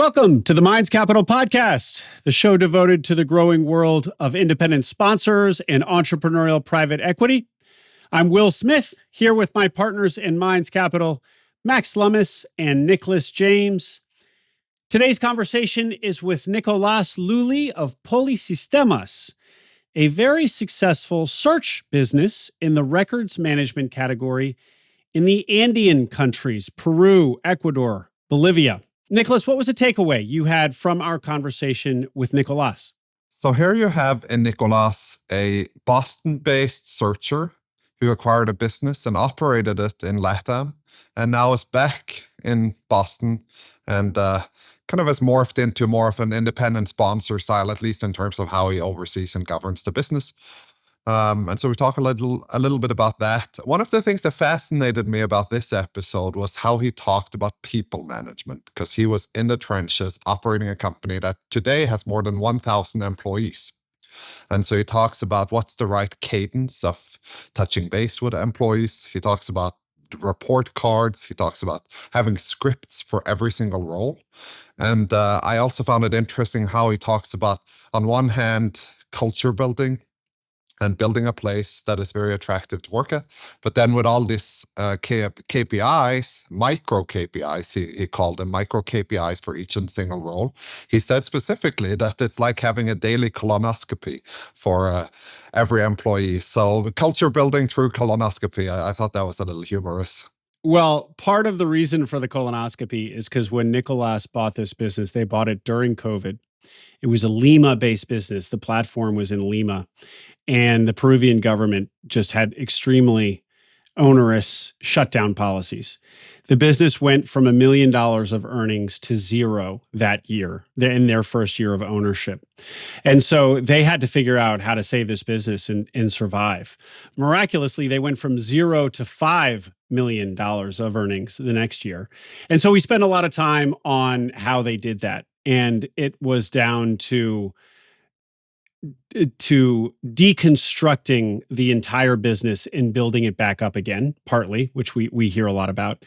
Welcome to the Minds Capital Podcast, the show devoted to the growing world of independent sponsors and entrepreneurial private equity. I'm Will Smith, here with my partners in Minds Capital, Max Lummis and Nicholas James. Today's conversation is with Nicolás Lulli of Polisistemas, a very successful search business in the records management category in the Andean countries, Peru, Ecuador, Bolivia. Nicholas, what was the takeaway you had from our conversation with Nicolás? So here you have in Nicolás, a Boston-based searcher who acquired a business and operated it in Latam, and now is back in Boston and kind of has morphed into more of an independent sponsor style, at least in terms of how he oversees and governs the business. And so we talk a little bit about that. One of the things that fascinated me about this episode was how he talked about people management, because he was in the trenches operating a company that today has more than 1,000 employees. And so he talks about what's the right cadence of touching base with employees. He talks about report cards. He talks about having scripts for every single role. And I also found it interesting how he talks about, on one hand, culture building and building a place that is very attractive to work at. But then with all these KPIs, micro KPIs, he called them micro KPIs for each and single role. He said specifically that it's like having a daily colonoscopy for every employee. So culture building through colonoscopy, I thought that was a little humorous. Well, part of the reason for the colonoscopy is because when Nicolás bought this business, they bought it during COVID. It was a Lima-based business. The platform was in Lima. And the Peruvian government just had extremely onerous shutdown policies. The business went from $1 million of earnings to zero that year, in their first year of ownership. And so they had to figure out how to save this business and survive. Miraculously, they went from zero to $5 million of earnings the next year. And so we spent a lot of time on how they did that. And it was down to deconstructing the entire business and building it back up again, partly, which we hear a lot about.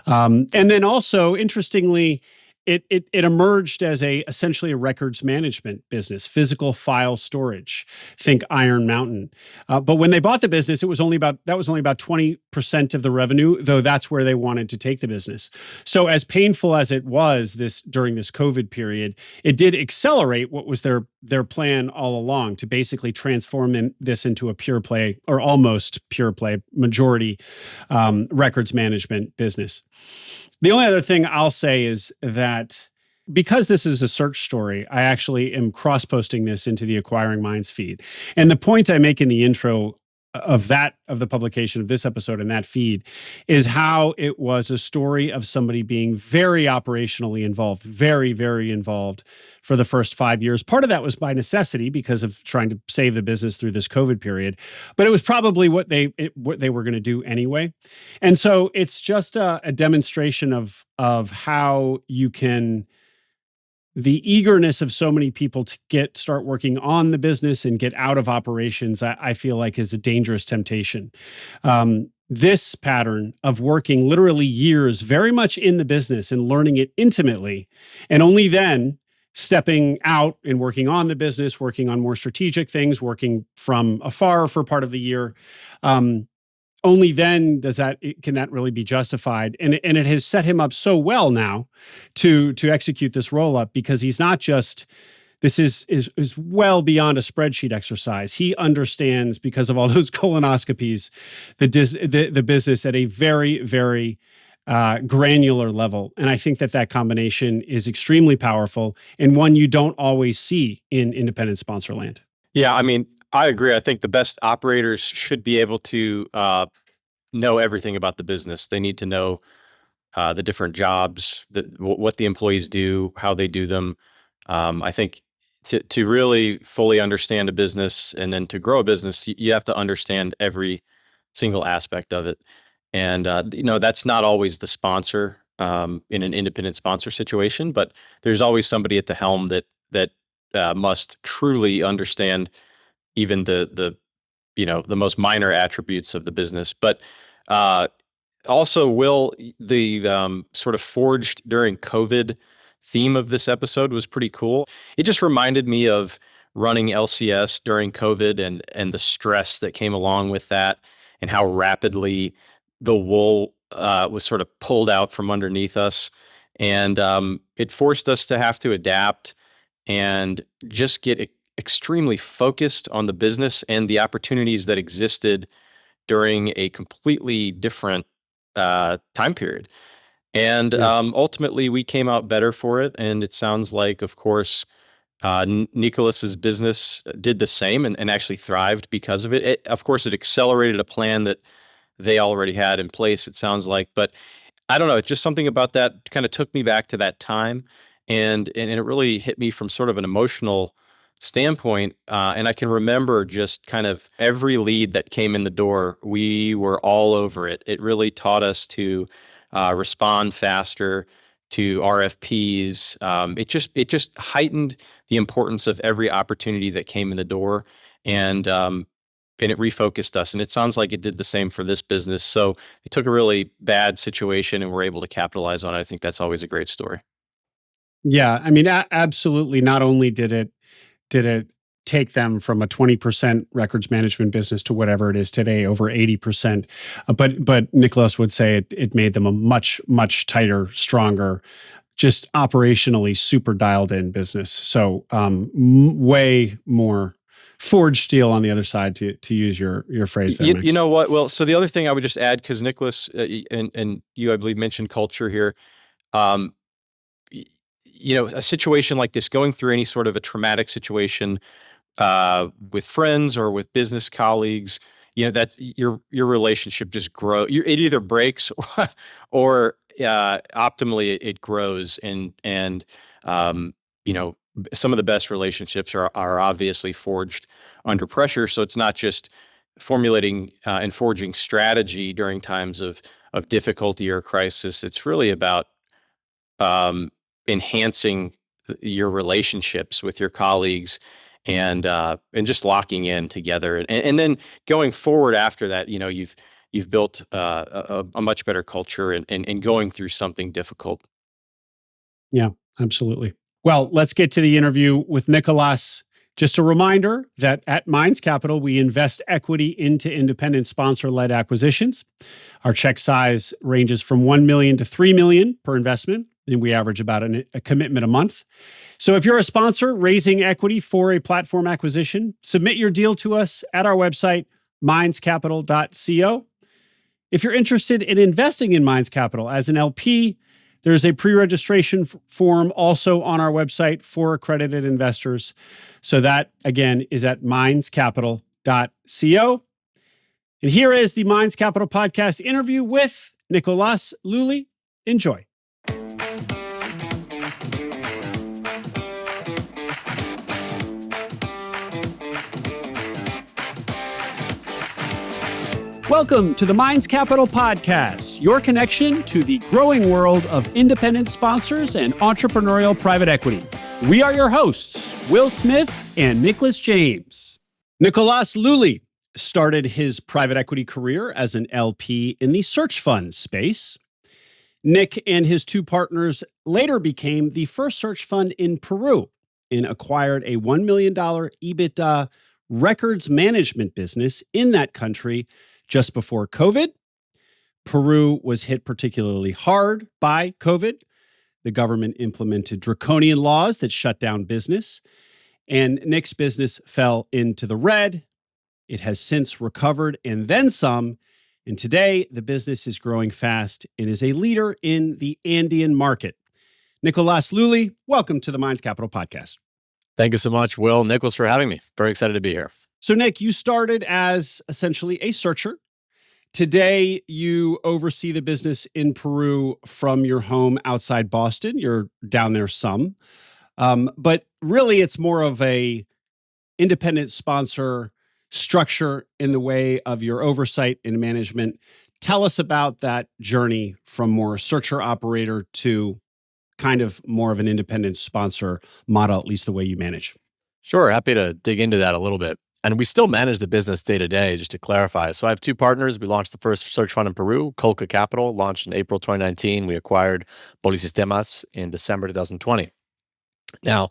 And then also, interestingly, it emerged as essentially a records management business, physical file storage. Think Iron Mountain. But when they bought the business, that was only about 20% of the revenue, though that's where they wanted to take the business. So as painful as it was during this COVID period, it did accelerate what was their plan all along, to basically transform this into a pure play, or almost pure play, majority records management business. The only other thing I'll say is that because this is a search story, I actually am cross-posting this into the Acquiring Minds feed. And the point I make in the intro of the publication of this episode and that feed is how it was a story of somebody being very operationally involved, very, very involved for the first 5 years. Part of that was by necessity because of trying to save the business through this COVID period, but it was probably what they were going to do anyway. And so it's just a demonstration of how you can. The eagerness of so many people to start working on the business and get out of operations, I feel like is a dangerous temptation. This pattern of working literally years very much in the business and learning it intimately, and only then stepping out and working on the business, working on more strategic things, working from afar for part of the year, only then can that really be justified. And it has set him up so well now to execute this roll-up, because he's not just, this is well beyond a spreadsheet exercise. He understands, because of all those colonoscopies, the business at a very, very granular level. And I think that combination is extremely powerful, and one you don't always see in independent sponsor land. Yeah, I mean, I agree. I think the best operators should be able to know everything about the business. They need to know the different jobs, what the employees do, how they do them. I think to really fully understand a business and then to grow a business, you have to understand every single aspect of it. And that's not always the sponsor in an independent sponsor situation, but there's always somebody at the helm that must truly understand even the most minor attributes of the business. But also, the sort of forged during COVID theme of this episode was pretty cool. It just reminded me of running LCS during COVID and the stress that came along with that, and how rapidly the wool was sort of pulled out from underneath us. And it forced us to have to adapt and just get extremely focused on the business and the opportunities that existed during a completely different time period. And ultimately, we came out better for it. And it sounds like, of course, Nicolas's business did the same and actually thrived because of it. Of course, it accelerated a plan that they already had in place, it sounds like. But I don't know, it's just something about that kind of took me back to that time. And it really hit me from sort of an emotional standpoint. And I can remember just kind of every lead that came in the door, we were all over it. It really taught us to respond faster to RFPs. It just heightened the importance of every opportunity that came in the door, and it refocused us. And it sounds like it did the same for this business. So it took a really bad situation and we're able to capitalize on it. I think that's always a great story. Yeah, I mean, absolutely. Not only did it take them from a 20% records management business to whatever it is today, over 80%, but Nicolas would say it made them a much tighter, stronger, just operationally super dialed in business. So way more forged steel on the other side, to use your phrase there, Max. You know what? Well, so the other thing I would just add, because Nicolas and you, I believe, mentioned culture here. A situation like this, going through any sort of a traumatic situation with friends or with business colleagues, that's your relationship just grow. It either breaks or optimally it grows, and some of the best relationships are obviously forged under pressure. So it's not just formulating and forging strategy during times of difficulty or crisis. It's really about enhancing your relationships with your colleagues and just locking in together. And then going forward after that, you've built a much better culture and going through something difficult. Yeah, absolutely. Well, let's get to the interview with Nicolas. Just a reminder that at Minds Capital, we invest equity into independent sponsor-led acquisitions. Our check size ranges from $1 million to $3 million per investment, and we average about a commitment a month. So if you're a sponsor raising equity for a platform acquisition, submit your deal to us at our website, mindscapital.co. If you're interested in investing in Minds Capital as an LP, there's a pre-registration form also on our website for accredited investors. So that, again, is at mindscapital.co. And here is the Minds Capital podcast interview with Nicolás Lulli. Enjoy. Welcome to the Minds Capital Podcast, your connection to the growing world of independent sponsors and entrepreneurial private equity. We are your hosts, Will Smith and Nicholas James. Nicolás Lulli started his private equity career as an LP in the search fund space. Nick and his two partners later became the first search fund in Peru and acquired a $1 million EBITDA records management business in that country just before COVID. Peru was hit particularly hard by COVID. The government implemented draconian laws that shut down business, and Nick's business fell into the red. It has since recovered and then some, and today the business is growing fast and is a leader in the Andean market. Nicolás Lulli, welcome to the Minds Capital Podcast. Thank you so much, Will and Nicholas, for having me. Very excited to be here. So, Nick, you started as essentially a searcher. Today, you oversee the business in Peru from your home outside Boston. You're down there some. But really, it's more of a independent sponsor structure in the way of your oversight and management. Tell us about that journey from more searcher operator to kind of more of an independent sponsor model, at least the way you manage. Sure, happy to dig into that a little bit. And we still manage the business day to day, just to clarify. So I have two partners. We launched the first search fund in Peru, Colca Capital, launched in April 2019. We acquired Polisistemas in December 2020. Now,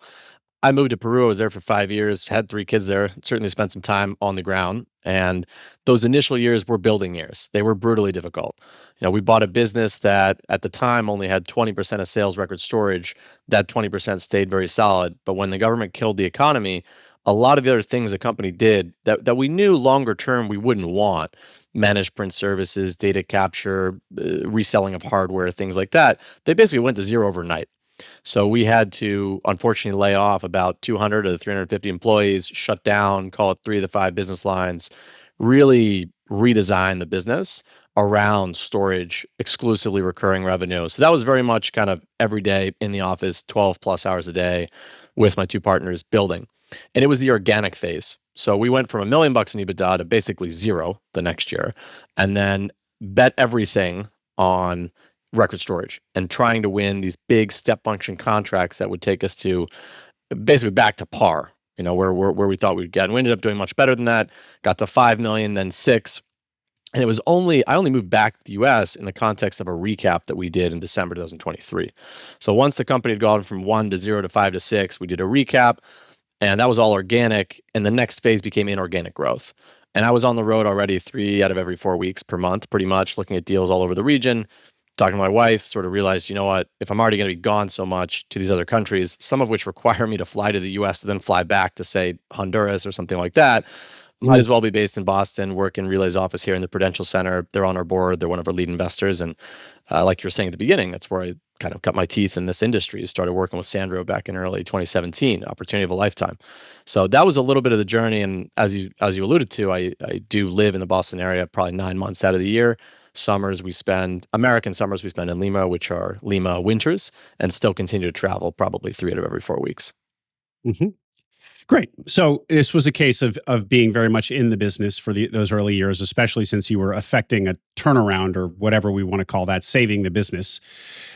I moved to Peru. I was there for 5 years, had 3 kids there, certainly spent some time on the ground. And those initial years were building years. They were brutally difficult. We bought a business that at the time only had 20% of sales record storage. That 20% stayed very solid. But when the government killed the economy, a lot of the other things the company did that we knew longer term we wouldn't want, managed print services, data capture, reselling of hardware, things like that, they basically went to zero overnight. So we had to, unfortunately, lay off about 200 to 350 employees, shut down, call it 3 of the 5 business lines, really redesign the business around storage, exclusively recurring revenue. So that was very much kind of every day in the office, 12 plus hours a day with my 2 partners building. And it was the organic phase. So we went from $1 million in EBITDA to basically zero the next year, and then bet everything on record storage and trying to win these big step function contracts that would take us to basically back to par, where we thought we'd get. And we ended up doing much better than that, got to 5 million, then 6. And I only moved back to the US in the context of a recap that we did in December 2023. So once the company had gone from 1 to 0 to 5 to 6, we did a recap, and that was all organic. And the next phase became inorganic growth. And I was on the road already 3 out of every 4 weeks per month, pretty much looking at deals all over the region. Talking to my wife, sort of realized, you know what, if I'm already going to be gone so much to these other countries, some of which require me to fly to the US to then fly back to, say, Honduras or something like that, might as well be based in Boston, work in Relay's office here in the Prudential Center. They're on our board. They're one of our lead investors. And like you were saying at the beginning, that's where I kind of cut my teeth in this industry. Started working with Sandro back in early 2017, opportunity of a lifetime. So that was a little bit of the journey. And as you alluded to, I do live in the Boston area probably 9 months out of the year. American summers we spend in Lima, which are Lima winters, and still continue to travel probably 3 out of every 4 weeks. Mm-hmm. Great. So this was a case of being very much in the business for those early years, especially since you were affecting a turnaround or whatever we want to call that, saving the business.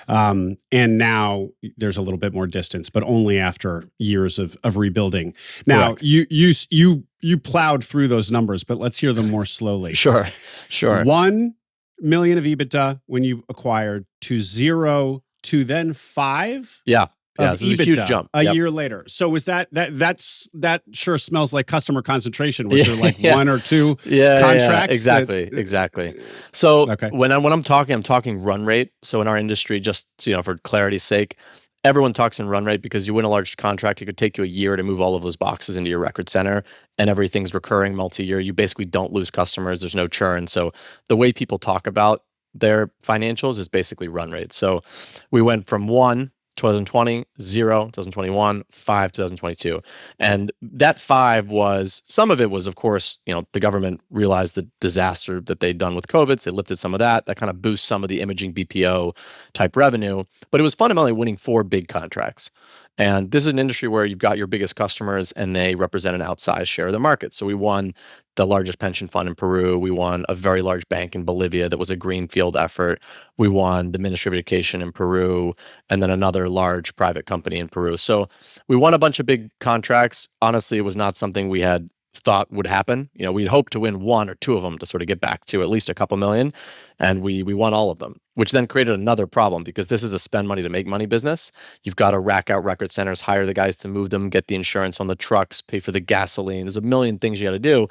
And now there's a little bit more distance, but only after years of rebuilding. Now, Correct. you plowed through those numbers, but let's hear them more slowly. Sure. 1 million of EBITDA when you acquired, to 0 to then 5. Yeah. Of This is EBITDA a huge jump. a Yep. year later. So was that sure smells like customer concentration? Was there like 1 or 2 contracts? Exactly. So Okay. when I'm talking run rate. So in our industry, just for clarity's sake, everyone talks in run rate because you win a large contract, it could take you a year to move all of those boxes into your record center, and everything's recurring multi-year. You basically don't lose customers. There's no churn. So the way people talk about their financials is basically run rate. So we went from 1 2020, 0, 2021, 5, 2022. And that 5 was, some of it was, of course, the government realized the disaster that they'd done with COVID. So they lifted some of that. That kind of boosts some of the imaging BPO type revenue. But it was fundamentally winning 4 big contracts. And this is an industry where you've got your biggest customers and they represent an outsized share of the market. So we won the largest pension fund in Peru. We won a very large bank in Bolivia that was a greenfield effort. We won the Ministry of Education in Peru, and then another large private company in Peru. So we won a bunch of big contracts. Honestly, it was not something we had thought would happen. We'd hoped to win 1 or 2 of them to sort of get back to at least a couple million, and we won all of them, which then created another problem because this is a spend money to make money business. You've got to rack out record centers, hire the guys to move them, get the insurance on the trucks, pay for the gasoline. There's a million things you got to do,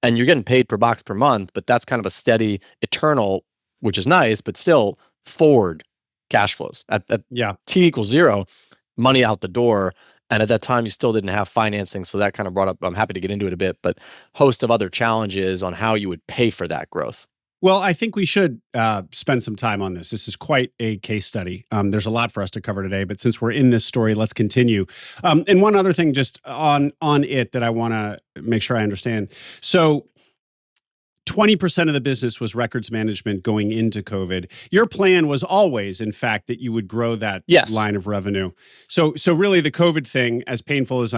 and you're getting paid per box per month, but that's kind of a steady, eternal, which is nice, but still forward cash flows. At T equals 0, money out the door. And at that time, you still didn't have financing. So that kind of brought up, I'm happy to get into it a bit, but host of other challenges on how you would pay for that growth. Well, I think we should spend some time on this. This is quite a case study. There's a lot for us to cover today, but since we're in this story, let's continue. And one other thing just on it that I want to make sure I understand. So 20% of the business was records management going into COVID. Your plan was always, in fact, that you would grow that line of revenue. So really the COVID thing, as painful as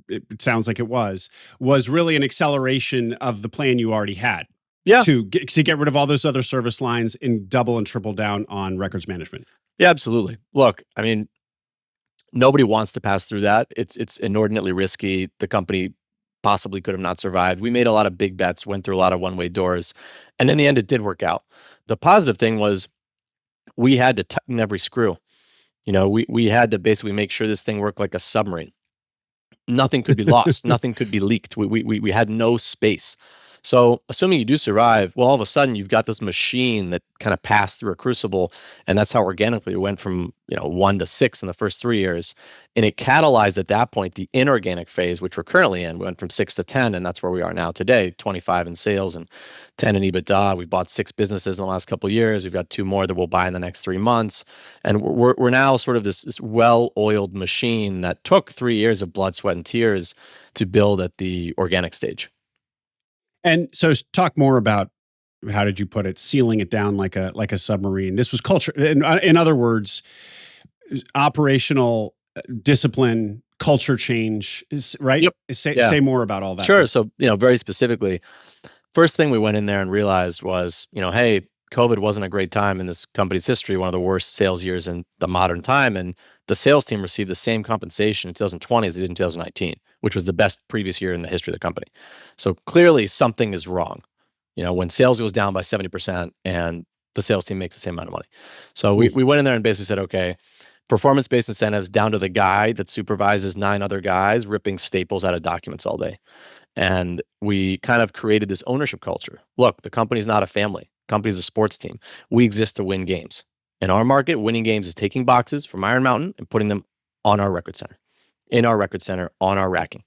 it sounds like it was really an acceleration of the plan you already had. Yeah. To get rid of all those other service lines and double and triple down on records management. Yeah, absolutely. Look, I mean, nobody wants to pass through that. It's inordinately risky. The company possibly could have not survived. We made a lot of big bets, went through a lot of one-way doors, and in the end, it did work out. The positive thing was we had to tighten every screw. We had to basically make sure this thing worked like a submarine. Nothing could be lost. Nothing could be leaked. We had no space. So assuming you do survive, well, all of a sudden you've got this machine that kind of passed through a crucible, and that's how organically it went from 1 to 6 in the first 3 years, and it catalyzed at that point the inorganic phase, which we're currently in. We went from 6 to 10, and that's where we are now today: 25 in sales and 10 in EBITDA. We've bought 6 businesses in the last couple of years. We've got 2 more that we'll buy in the next 3 months, and we're now sort of this well-oiled machine that took 3 years of blood, sweat, and tears to build at the organic stage. And so talk more about, how did you put it, sealing it down like a submarine. This was culture. In other words, operational discipline, culture change, right? Yep. Say more about all that. Sure. So, very specifically, first thing we went in there and realized was, hey, COVID wasn't a great time in this company's history, one of the worst sales years in the modern time. And the sales team received the same compensation in 2020 as they did in 2019, which was the best previous year in the history of the company. So clearly something is wrong. When sales goes down by 70% and the sales team makes the same amount of money. So we went in there and basically said, okay, performance-based incentives down to the guy that supervises 9 other guys ripping staples out of documents all day. And we kind of created this ownership culture. Look, the company's not a family. The company's a sports team. We exist to win games. In our market, winning games is taking boxes from Iron Mountain and putting them on our record center, in our record center, on our racking.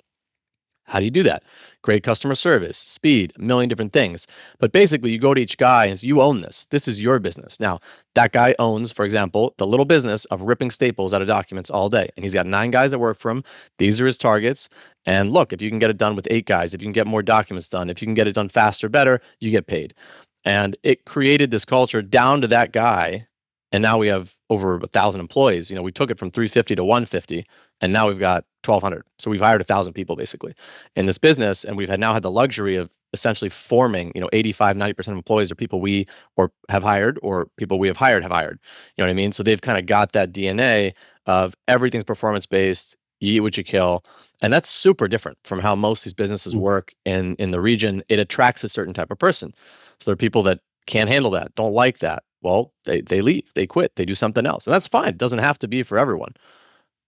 How do you do that? Great customer service, speed, a million different things. But basically, you go to each guy and you own this. This is your business. Now, that guy owns, for example, the little business of ripping staples out of documents all day. And he's got 9 guys that work for him. These are his targets. And look, if you can get it done with 8 guys, if you can get more documents done, if you can get it done faster, better, you get paid. And it created this culture down to that guy. And now we have over 1,000 employees. We took it from 350 to 150, and now we've got 1,200. So we've hired 1,000 people basically in this business, and we've now had the luxury of essentially forming, 85, 90% of employees are people we have hired or people we have hired. You know what I mean? So they've kind of got that DNA of everything's performance-based, you eat what you kill. And that's super different from how most of these businesses work in the region. It attracts a certain type of person. So there are people that can't handle that, don't like that. Well, they leave, they quit, they do something else. And that's fine. It doesn't have to be for everyone.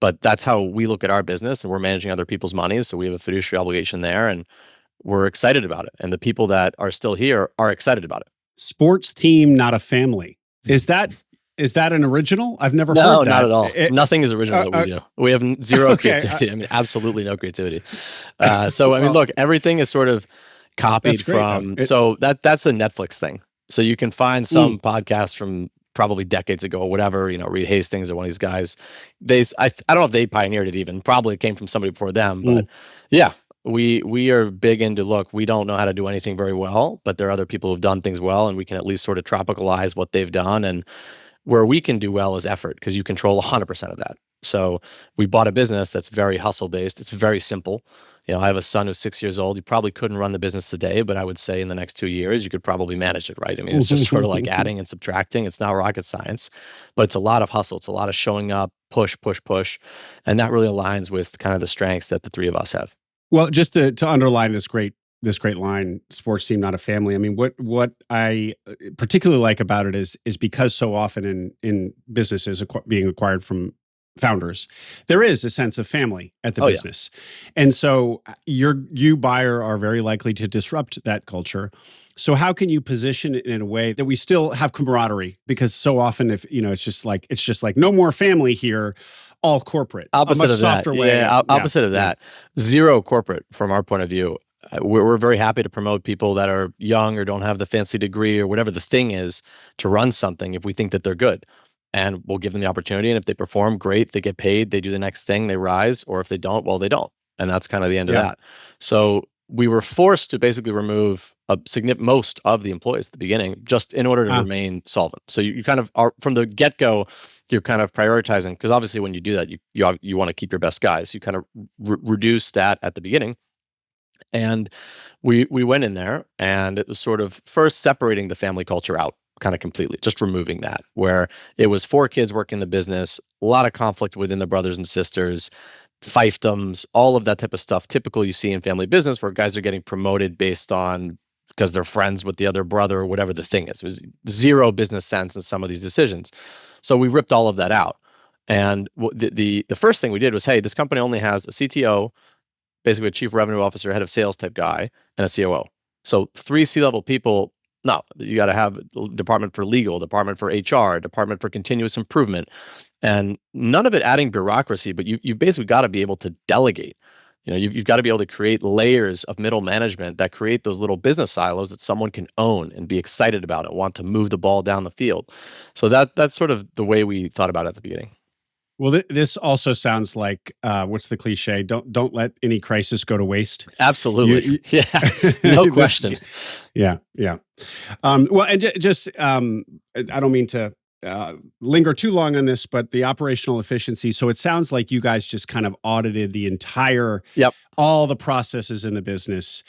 But that's how we look at our business, and we're managing other people's money. So we have a fiduciary obligation there, and we're excited about it. And the people that are still here are excited about it. Sports team, not a family. Is that an original? I've never heard that. No, not at all. Nothing is original that we do. We have zero creativity. Absolutely no creativity. Look, everything is sort of copied from. So that's a Netflix thing. So you can find some podcasts from probably decades ago or whatever, Reed Hastings or one of these guys. I don't know if they pioneered it even. Probably came from somebody before them. But yeah, we are big into, look, we don't know how to do anything very well, but there are other people who've done things well, and we can at least sort of tropicalize what they've done. And where we can do well is effort, because you control 100% of that. So we bought a business that's very hustle-based. It's very simple. I have a son who's 6 years old. He probably couldn't run the business today, but I would say in the next 2 years, you could probably manage it, right? I mean, it's just sort of like adding and subtracting. It's not rocket science, but it's a lot of hustle. It's a lot of showing up, push. And that really aligns with kind of the strengths that the 3 of us have. Well, just to underline this great line, sports team, not a family. I mean, what I particularly like about it is because so often in businesses being acquired from founders, there is a sense of family at the business. Yeah. And so you buyer are very likely to disrupt that culture. So how can you position it in a way that we still have camaraderie? Because so often it's just like no more family here, all corporate. Opposite of that. Opposite of that. Zero corporate from our point of view. We're very happy to promote people that are young or don't have the fancy degree or whatever the thing is to run something if we think that they're good. And we'll give them the opportunity. And if they perform, great, they get paid, they do the next thing, they rise. Or if they don't, well, they don't. And that's kind of the end of that. So we were forced to basically remove most of the employees at the beginning, just in order to remain solvent. So you kind of are, from the get-go, you're kind of prioritizing, because obviously when you do that, you want to keep your best guys. You kind of reduce that at the beginning. And we went in there, and it was sort of first separating the family culture out kind of completely, just removing that, where it was 4 kids working the business, a lot of conflict within the brothers and sisters, fiefdoms, all of that type of stuff. Typical you see in family business where guys are getting promoted based on because they're friends with the other brother or whatever the thing is. It was zero business sense in some of these decisions. So we ripped all of that out. And the first thing we did was, hey, this company only has a CTO, basically a chief revenue officer, head of sales type guy, and a COO. So 3 C-level people. No, you got to have a department for legal, department for HR, department for continuous improvement, and none of it adding bureaucracy. But you've basically got to be able to delegate. You've got to be able to create layers of middle management that create those little business silos that someone can own and be excited about and want to move the ball down the field. So that's sort of the way we thought about it at the beginning. Well, this also sounds like what's the cliche? Don't let any crisis go to waste. Absolutely, yeah, no question. Yeah. Well, and just I don't mean to linger too long on this, but the operational efficiency. So it sounds like you guys just kind of audited the entire, all the processes in the business,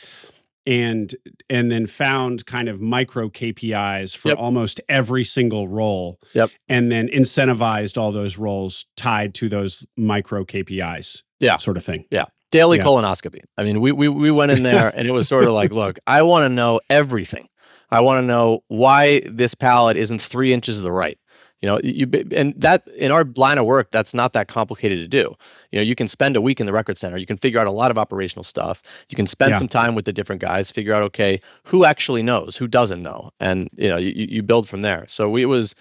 and then found kind of micro KPIs for almost every single role. And then incentivized all those roles tied to those micro KPIs. Sort of thing. Daily colonoscopy. I mean, we went in there and it was sort of like, look, I want to know everything. I want to know why this pallet isn't 3 inches to the right. And that in our line of work, that's not that complicated to do. You can spend a week in the record center. You can figure out a lot of operational stuff. You can spend some time with the different guys, figure out, okay, who actually knows, who doesn't know. And, you build from there. So it was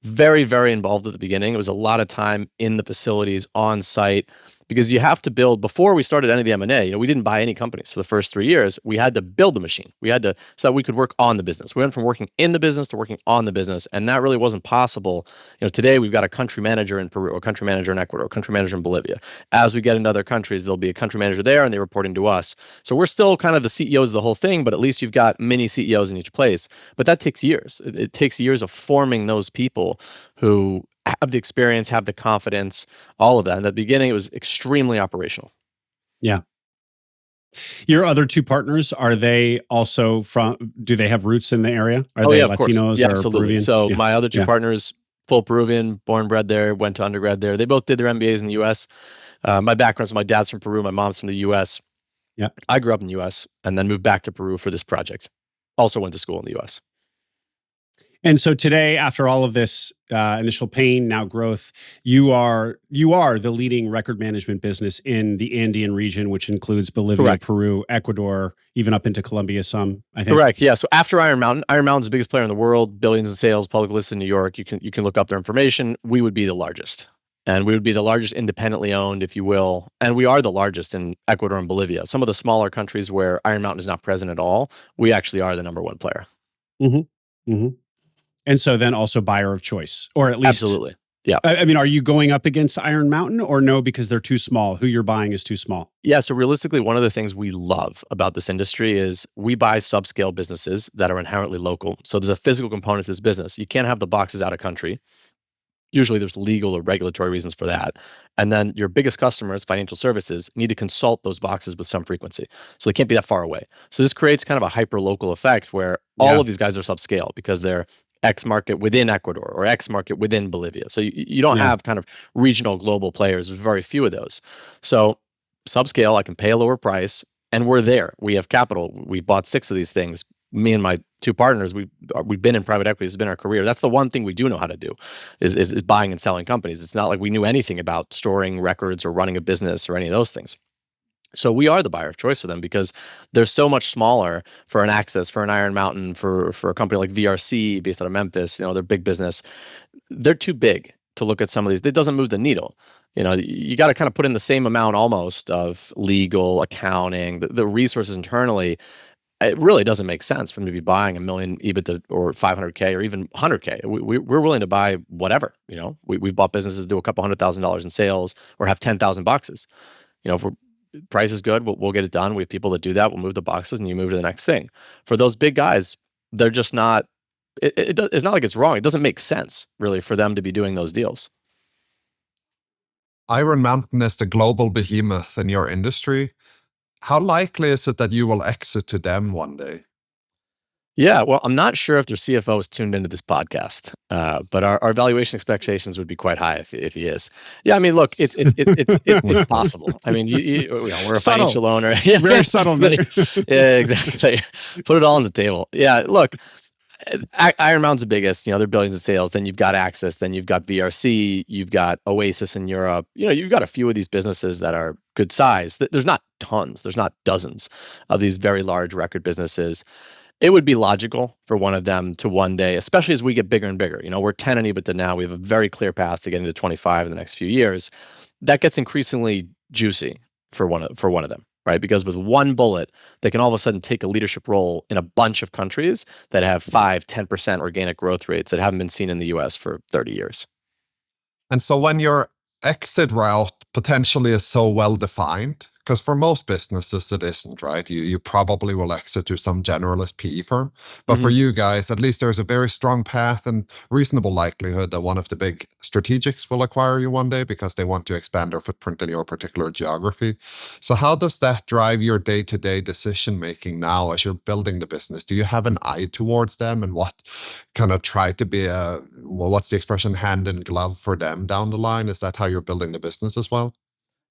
very, very involved at the beginning. It was a lot of time in the facilities on site because you have to build. Before we started any of the M&A, we didn't buy any companies for the first 3 years. We had to build the machine. We had to, so that we could work on the business. We went from working in the business to working on the business. And that really wasn't possible. Today we've got a country manager in Peru, a country manager in Ecuador, a country manager in Bolivia. As we get into other countries, there'll be a country manager there and they're reporting to us. So we're still kind of the CEOs of the whole thing, but at least you've got mini CEOs in each place. But that takes years. It takes years of forming those people who have the experience, have the confidence, all of that. In the beginning, it was extremely operational. Yeah. Your other 2 partners, are they also do they have roots in the area? Are they Latinos or absolutely. Peruvian? So my other 2 partners, full Peruvian, born, bred there, went to undergrad there. They both did their MBAs in the U.S. My background, so my dad's from Peru, my mom's from the U.S. I grew up in the U.S. and then moved back to Peru for this project. Also went to school in the U.S. And so today, after all of this initial pain, now growth, you are the leading record management business in the Andean region, which includes Bolivia, Peru, Ecuador, even up into Colombia some, I think. Correct, yeah. So after Iron Mountain's the biggest player in the world, billions in sales, public listed in New York. You can look up their information. We would be the largest. And we would be the largest independently owned, if you will. And we are the largest in Ecuador and Bolivia. Some of the smaller countries where Iron Mountain is not present at all, we actually are the number 1 player. And so then also buyer of choice, or at least. Absolutely. Yeah. I mean, are you going up against Iron Mountain or no, because they're too small? Who you're buying is too small. Yeah. So realistically, one of the things we love about this industry is we buy subscale businesses that are inherently local. So there's a physical component to this business. You can't have the boxes out of country. Usually there's legal or regulatory reasons for that. And then your biggest customers, financial services, need to consult those boxes with some frequency. So they can't be that far away. So this creates kind of a hyper-local effect where all of these guys are subscale because they're X market within Ecuador or X market within Bolivia. So you don't have kind of regional global players. There's very few of those. So subscale, I can pay a lower price and we're there. We have capital. We bought 6 of these things. Me and my 2 partners, we've been in private equity. It's been our career. That's the one thing we do know how to do is buying and selling companies. It's not like we knew anything about storing records or running a business or any of those things. So we are the buyer of choice for them because they're so much smaller for an Axis, for an Iron Mountain, for a company like VRC based out of Memphis. They're big business. They're too big to look at some of these. It doesn't move the needle. You got to kind of put in the same amount almost of legal, accounting, the resources internally. It really doesn't make sense for them to be buying $1 million EBITDA or 500K or even 100K. We're willing to buy whatever. We've bought businesses do a couple $100,000 in sales or have 10,000 boxes. If price is good, we'll get it done. We have people that do that. We'll move the boxes and you move to the next thing. For those big guys, they're just not. It's not like it's wrong. It doesn't make sense really for them to be doing those deals. Iron Mountain is the global behemoth in your industry. How likely is it that you will exit to them one day? Yeah, well, I'm not sure if their CFO is tuned into this podcast, but our valuation expectations would be quite high if he is. Yeah, I mean, look, it's possible. I mean, we're a Subtle. financial owner. Yeah, Very subtle. yeah, exactly. Put it all on the table. Yeah, look, Iron Mountain's the biggest. They're billions of sales. Then you've got Axis. Then you've got VRC. You've got Oasis in Europe. You've got a few of these businesses that are good size. There's not tons. There's not dozens of these very large record businesses. It would be logical for one of them to one day, especially as we get bigger and bigger. We're 10 in EBITDA now. We have a very clear path to getting to 25 in the next few years. That gets increasingly juicy for one of them, right? Because with one bullet, they can all of a sudden take a leadership role in a bunch of countries that have 5-10% organic growth rates that haven't been seen in the US for 30 years. And so when your exit route potentially is so well defined, because for most businesses it isn't, right? You probably will exit to some generalist PE firm. But for you guys, at least there's a very strong path and reasonable likelihood that one of the big strategics will acquire you one day because they want to expand their footprint in your particular geography. So how does that drive your day-to-day decision making now as you're building the business? Do you have an eye towards them and what kind of try to be what's the expression, hand in glove for them down the line? Is that how you're building the business as well?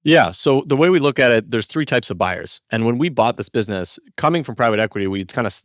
Yeah. So the way we look at it, there's three types of buyers. And when we bought this business, coming from private equity,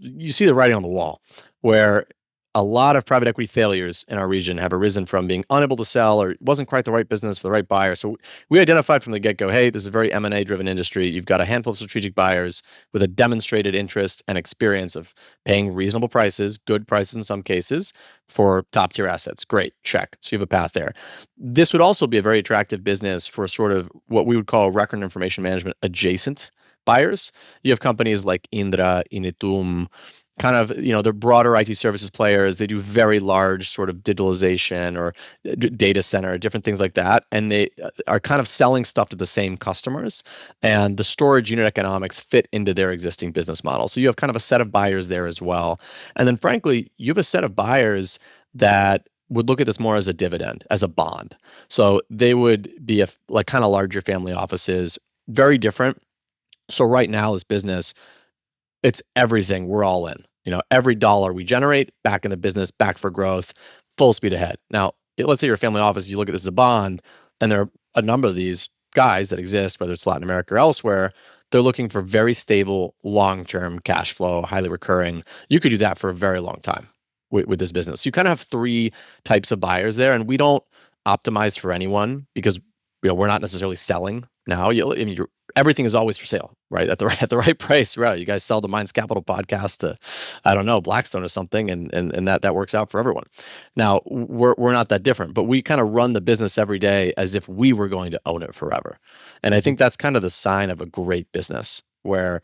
you see the writing on the wall, where a lot of private equity failures in our region have arisen from being unable to sell or it wasn't quite the right business for the right buyer. So we identified from the get-go, hey, this is a very M&A driven industry. You've got a handful of strategic buyers with a demonstrated interest and experience of paying reasonable prices, good prices in some cases, for top tier assets. Great, check. So you have a path there. This would also be a very attractive business for sort of what we would call record information management adjacent buyers. You have companies like Indra, Inetum, kind of, they're broader IT services players. They do very large sort of digitalization or data center, different things like that. And they are kind of selling stuff to the same customers. And the storage unit economics fit into their existing business model. So you have kind of a set of buyers there as well. And then frankly, you have a set of buyers that would look at this more as a dividend, as a bond. So they would be like kind of larger family offices, very different. So right now, this business, it's everything. We're all in. Every dollar we generate, back in the business, back for growth, full speed ahead. Now, let's say you're a family office, you look at this as a bond, and there are a number of these guys that exist, whether it's Latin America or elsewhere, they're looking for very stable, long-term cash flow, highly recurring. You could do that for a very long time with this business. You kind of have three types of buyers there, and we don't optimize for anyone because we're not necessarily selling now. Everything is always for sale, right? At the right price, right? You guys sell the Minds Capital podcast to, I don't know, Blackstone or something, and that works out for everyone. Now we're not that different, but we kind of run the business every day as if we were going to own it forever. And I think that's kind of the sign of a great business, where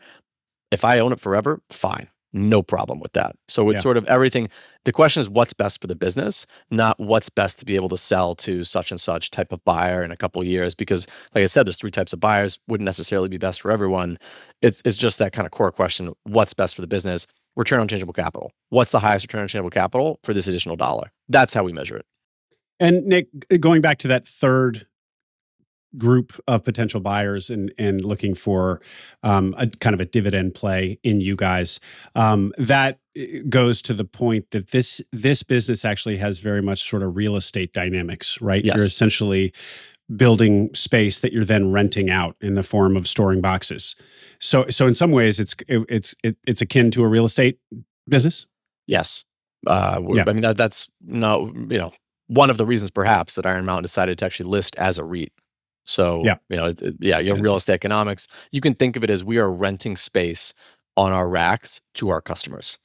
if I own it forever, fine. No problem with that. So it's sort of everything. The question is what's best for the business, not what's best to be able to sell to such and such type of buyer in a couple of years. Because like I said, there's three types of buyers, wouldn't necessarily be best for everyone. It's just that kind of core question. What's best for the business? Return on tangible capital. What's the highest return on tangible capital for this additional dollar? That's how we measure it. And Nick, going back to that third group of potential buyers and looking for a kind of a dividend play in you guys, that goes to the point that this business actually has very much sort of real estate dynamics, right? Yes. You're essentially building space that you're then renting out in the form of storing boxes. So in some ways, it's akin to a real estate business. Yes. I mean, that's one of the reasons perhaps that Iron Mountain decided to actually list as a REIT. So, you have real estate economics. You can think of it as we are renting space on our racks to our customers,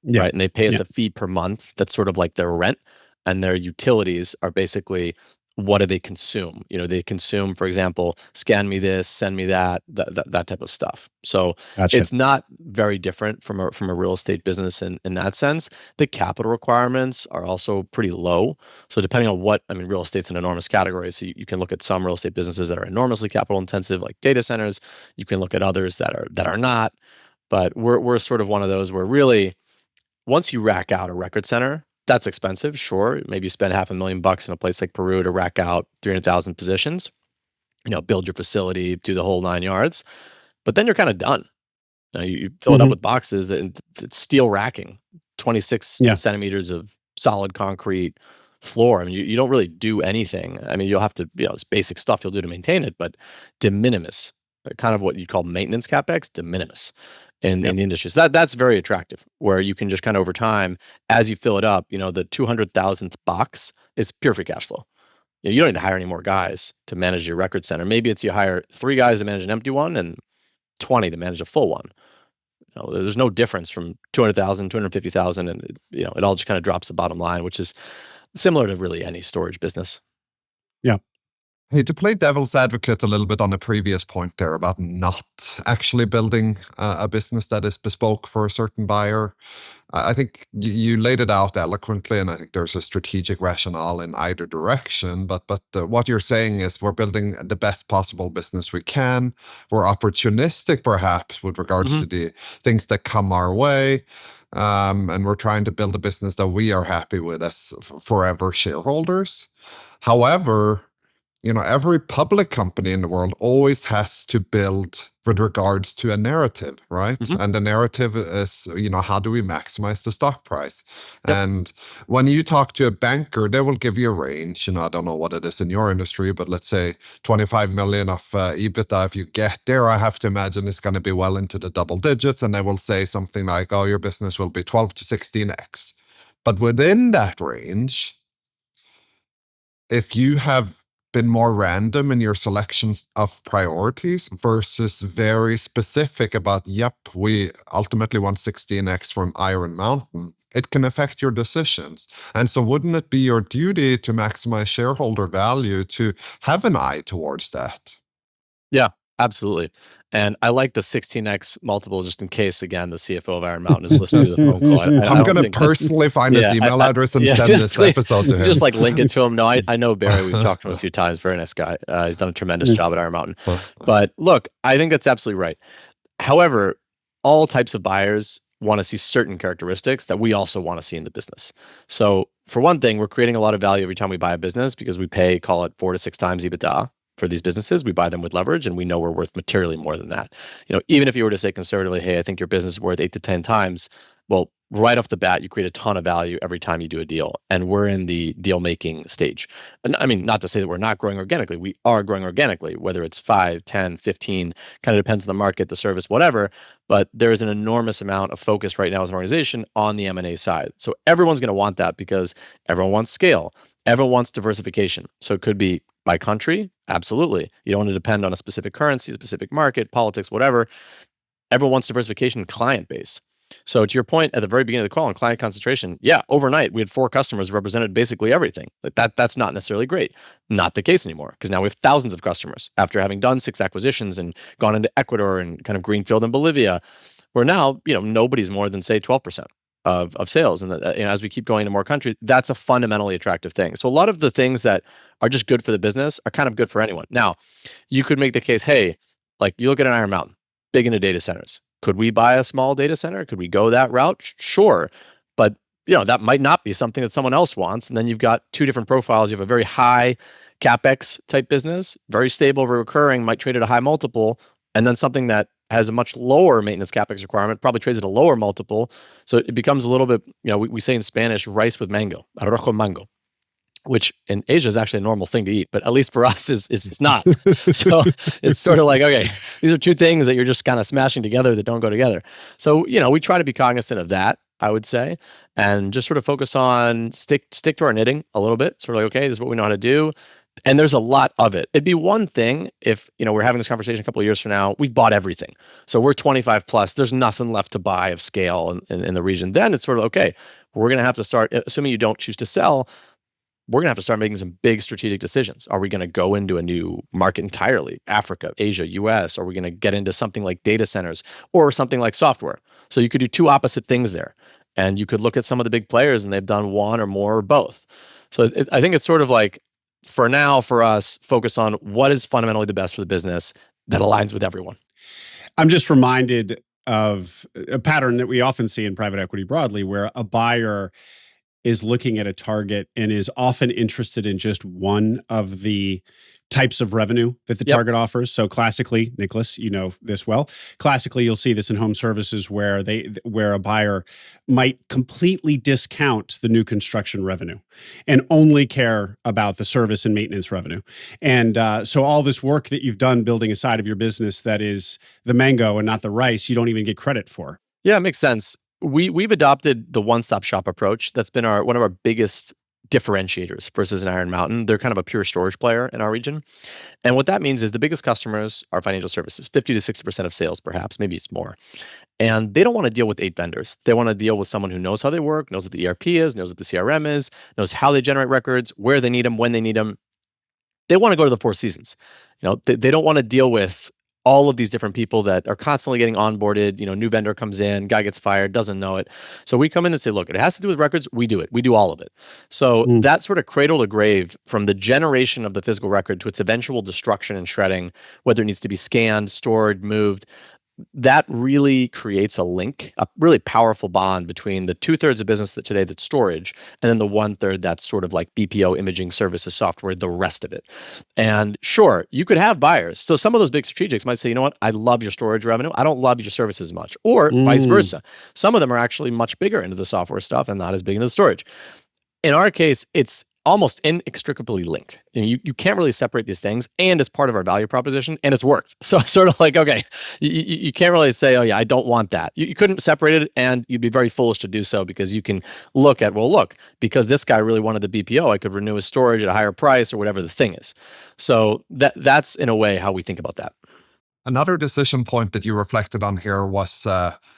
right? And they pay us a fee per month. That's sort of like their rent, and their utilities are basically, what do they consume? They consume, for example, scan me this, send me that type of stuff. So It's not very different from a real estate business in that sense. The capital requirements are also pretty low. So depending on real estate's an enormous category. So you can look at some real estate businesses that are enormously capital intensive, like data centers. You can look at others that are not. But we're sort of one of those where really, once you rack out a record center, that's expensive, sure. Maybe you spend $500,000 in a place like Peru to rack out 300,000 positions, build your facility, do the whole 9 yards. But then you're kind of done. You fill it up with boxes that it's steel racking, 26 centimeters of solid concrete floor. I mean, you don't really do anything. I mean, you'll have to, it's basic stuff you'll do to maintain it, but de minimis, kind of what you'd call maintenance CapEx, de minimis in the industry. So that's very attractive, where you can just kind of over time, as you fill it up, the 200,000th box is pure free cash flow. You don't need to hire any more guys to manage your record center. Maybe it's you hire 3 guys to manage an empty one and 20 to manage a full one. There's no difference from 200,000, 250,000, and it all just kind of drops the bottom line, which is similar to really any storage business. Yeah. Hey, to play devil's advocate a little bit on the previous point there about not actually building a business that is bespoke for a certain buyer, I think you laid it out eloquently, and I think there's a strategic rationale in either direction. But what you're saying is we're building the best possible business we can. We're opportunistic, perhaps, with regards to the things that come our way. And we're trying to build a business that we are happy with as forever shareholders. However, every public company in the world always has to build with regards to a narrative, right? And the narrative is, how do we maximize the stock price? And when you talk to a banker, they will give you a range. I don't know what it is in your industry, but let's say 25 million of EBITDA. If you get there, I have to imagine it's going to be well into the double digits. And they will say something like, oh, your business will be 12 to 16x. But within that range, if you have been more random in your selections of priorities versus very specific about, we ultimately want 16x from Iron Mountain, it can affect your decisions. And so wouldn't it be your duty to maximize shareholder value to have an eye towards that? Yeah, absolutely. And I like the 16x multiple, just in case, again, the CFO of Iron Mountain is listening to the phone call. I'm going to personally find his email address and send this episode to him. Just link it to him. No, I know Barry. We've talked to him a few times. Very nice guy. He's done a tremendous job at Iron Mountain. But look, I think that's absolutely right. However, all types of buyers want to see certain characteristics that we also want to see in the business. So for one thing, we're creating a lot of value every time we buy a business because we pay, call it 4 to 6 times EBITDA. For these businesses, we buy them with leverage, and we know we're worth materially more than that. Even if you were to say conservatively, hey, I think your business is worth 8 to 10 times, well, right off the bat, you create a ton of value every time you do a deal. And we're in the deal-making stage. And I mean, not to say that we're not growing organically. We are growing organically, whether it's 5, 10, 15, kind of depends on the market, the service, whatever. But there's an enormous amount of focus right now as an organization on the M&A side. So everyone's going to want that because everyone wants scale. Everyone wants diversification. So it could be by country, absolutely. You don't want to depend on a specific currency, a specific market, politics, whatever. Everyone wants diversification in client base. So to your point at the very beginning of the call on client concentration, overnight we had 4 customers represented basically everything. That's not necessarily great. Not the case anymore, because now we have thousands of customers after having done 6 acquisitions and gone into Ecuador and kind of greenfield in Bolivia, where now nobody's more than say 12% of sales. And as we keep going to more countries, that's a fundamentally attractive thing. So a lot of the things that are just good for the business are kind of good for anyone. Now, you could make the case, hey, you look at an Iron Mountain, big into data centers. Could we buy a small data center? Could we go that route? Sure. But that might not be something that someone else wants. And then you've got 2 different profiles. You have a very high CapEx type business, very stable, very recurring, might trade at a high multiple, and then something that has a much lower maintenance CapEx requirement, probably trades at a lower multiple. So it becomes a little bit, we say in Spanish, rice with mango, arroz con mango, which in Asia is actually a normal thing to eat, but at least for us it's not. So it's sort of like, okay, these are 2 things that you're just kind of smashing together that don't go together. So, we try to be cognizant of that, I would say, and just sort of focus on stick to our knitting a little bit. Sort of like, okay, this is what we know how to do. And there's a lot of it. It'd be one thing if, we're having this conversation a couple of years from now, we've bought everything. So we're 25 plus, there's nothing left to buy of scale in the region. Then it's sort of, okay, we're going to have to start, assuming you don't choose to sell, we're going to have to start making some big strategic decisions. Are we going to go into a new market entirely? Africa, Asia, US? Are we going to get into something like data centers or something like software? So you could do 2 opposite things there. And you could look at some of the big players and they've done one or more or both. So I think it's sort of like, for now, for us, focus on what is fundamentally the best for the business that aligns with everyone. I'm just reminded of a pattern that we often see in private equity broadly, where a buyer is looking at a target and is often interested in just one of the types of revenue that the target offers. So classically, Nicholas, you know this well. Classically, you'll see this in home services where a buyer might completely discount the new construction revenue and only care about the service and maintenance revenue. And so all this work that you've done building a side of your business that is the mango and not the rice, you don't even get credit for. Yeah, it makes sense. We've adopted the one-stop shop approach. That's been one of our biggest differentiators versus an Iron Mountain. They're kind of a pure storage player in our region. And what that means is the biggest customers are financial services, 50 to 60% of sales, perhaps, maybe it's more. And they don't want to deal with 8 vendors. They want to deal with someone who knows how they work, knows what the ERP is, knows what the CRM is, knows how they generate records, where they need them, when they need them. They want to go to the Four Seasons. They don't want to deal with all of these different people that are constantly getting onboarded. New vendor comes in, guy gets fired, doesn't know it. So we come in and say, look, it has to do with records. We do it. We do all of it. So that sort of cradle to grave, from the generation of the physical record to its eventual destruction and shredding, whether it needs to be scanned, stored, moved, that really creates a link, a really powerful bond between the 2/3 of business that's storage, and then the 1/3 that's sort of like BPO, imaging services, software, the rest of it. And sure, you could have buyers. So some of those big strategics might say, you know what, I love your storage revenue. I don't love your services much. Or vice versa. Some of them are actually much bigger into the software stuff and not as big into the storage. In our case, it's almost inextricably linked. You can't really separate these things, and it's part of our value proposition, and it's worked. So it's sort of like, okay, you can't really say, oh yeah, I don't want that. You couldn't separate it, and you'd be very foolish to do so, because you can look at, well, look, because this guy really wanted the BPO, I could renew his storage at a higher price or whatever the thing is. So that's in a way how we think about that. Another decision point that you reflected on here was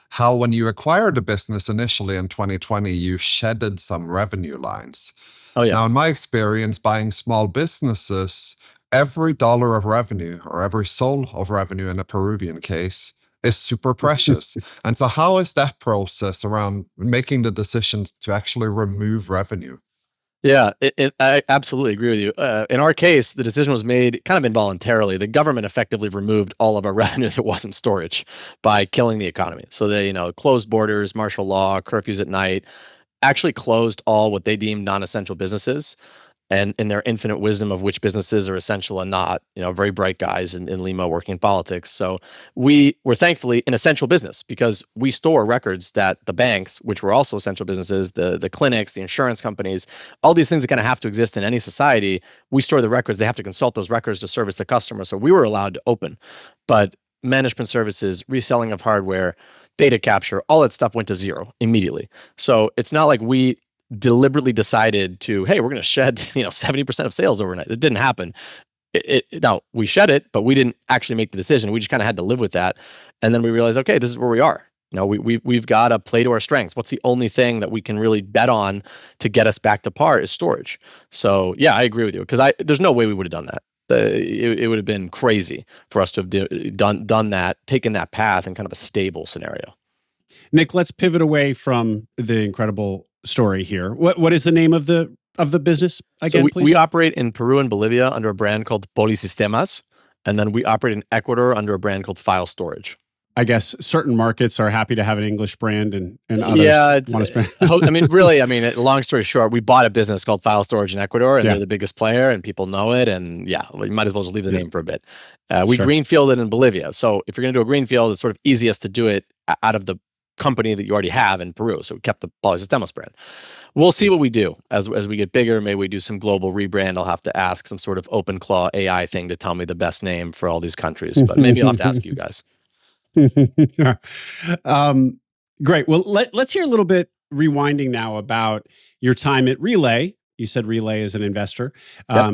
how when you acquired the business initially in 2020, you shedded some revenue lines. Oh, yeah. Now, in my experience, buying small businesses, every dollar of revenue or every soul of revenue in a Peruvian case is super precious. And so how is that process around making the decision to actually remove revenue? Yeah, I absolutely agree with you. In our case, the decision was made kind of involuntarily. The government effectively removed all of our revenue that wasn't storage by killing the economy. So they, closed borders, martial law, curfews at night, actually closed all what they deemed non-essential businesses, and in their infinite wisdom of which businesses are essential and not, very bright guys in Lima working in politics. So we were thankfully an essential business, because we store records that the banks, which were also essential businesses, the clinics, the insurance companies, all these things that kind of have to exist in any society, we store the records. They have to consult those records to service the customer. So we were allowed to open. But management services, reselling of hardware, data capture, all that stuff went to zero immediately. So it's not like we deliberately decided to, hey, we're going to shed 70% of sales overnight. It didn't happen. Now, we shed it, but we didn't actually make the decision. We just kind of had to live with that. And then we realized, okay, this is where we are. We've got to play to our strengths. What's the only thing that we can really bet on to get us back to par is storage. So yeah, I agree with you, because there's no way we would have done that. It would have been crazy for us to have done that, taken that path in kind of a stable scenario. Nick, let's pivot away from the incredible story here. What is the name of the business again, please? We operate in Peru and Bolivia under a brand called Polisistemas, and then we operate in Ecuador under a brand called File Storage. I guess certain markets are happy to have an English brand, and others want to spend. Long story short, we bought a business called File Storage in Ecuador, and they're the biggest player, and people know it. And we might as well just leave the name for a bit. We greenfielded in Bolivia. So if you're going to do a greenfield, it's sort of easiest to do it out of the company that you already have in Peru. So we kept the Polisistemas brand. We'll see what we do as we get bigger. Maybe we do some global rebrand. I'll have to ask some sort of OpenClaw AI thing to tell me the best name for all these countries. But maybe I'll have to ask you guys. Great. Well, let's hear a little bit, rewinding now, about your time at Relay. You said Relay is an investor.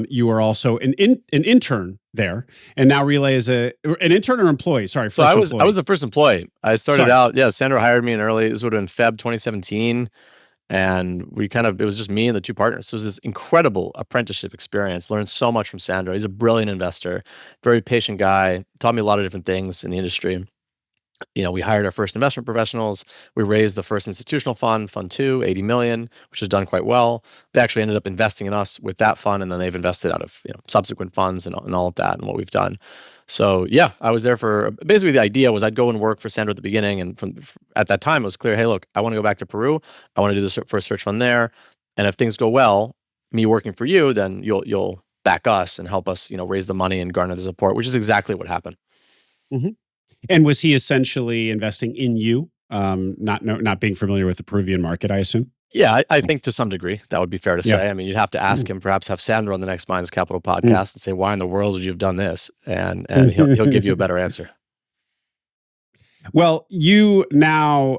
You were also an intern there, and now Relay is an intern or employee. Sorry, I was the first employee. I started out. Yeah, Sandra hired me in early. This would have been Feb 2017, and it was just me and the 2 partners. So it was this incredible apprenticeship experience. Learned so much from Sandra. He's a brilliant investor, very patient guy. Taught me a lot of different things in the industry. We hired our first investment professionals. We raised the first institutional fund, Fund 2, 80 million, which has done quite well. They actually ended up investing in us with that fund, and then they've invested out of subsequent funds and all of that and what we've done. So yeah, I was there for, basically the idea was I'd go and work for Sandra at the beginning, and at that time it was clear, hey, look, I want to go back to Peru. I want to do this first search fund there, and if things go well, me working for you, then you'll back us and help us, raise the money and garner the support, which is exactly what happened. Mm-hmm. And was he essentially investing in you? Not being familiar with the Peruvian market, I assume. Yeah, I think to some degree that would be fair to say. Yeah. I mean, you'd have to ask him, perhaps have Sandro on the next Minds Capital podcast and say, why in the world would you have done this? And he'll give you a better answer. Well, you now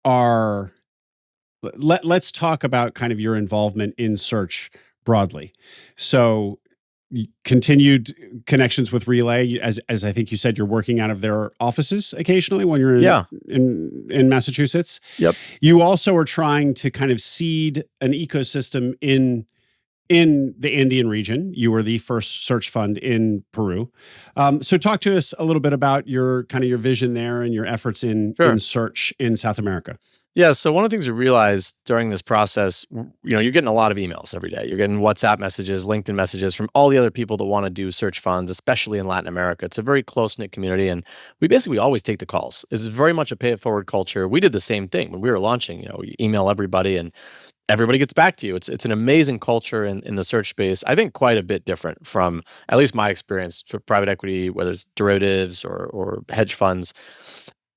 are. Let's talk about kind of your involvement in search broadly. So, continued connections with Relay, as I think you said, you're working out of their offices occasionally when you're in Massachusetts. Yep. You also are trying to kind of seed an ecosystem in the Andean region. You were the first search fund in Peru. So talk to us a little bit about your vision there and your efforts in search in South America. Yeah. So one of the things we realized during this process, you're getting a lot of emails every day. You're getting WhatsApp messages, LinkedIn messages from all the other people that want to do search funds, especially in Latin America. It's a very close-knit community, and we basically always take the calls. It's very much a pay-it-forward culture. We did the same thing when we were launching. You email everybody, and everybody gets back to you. It's an amazing culture in the search space. I think quite a bit different from at least my experience for private equity, whether it's derivatives or hedge funds.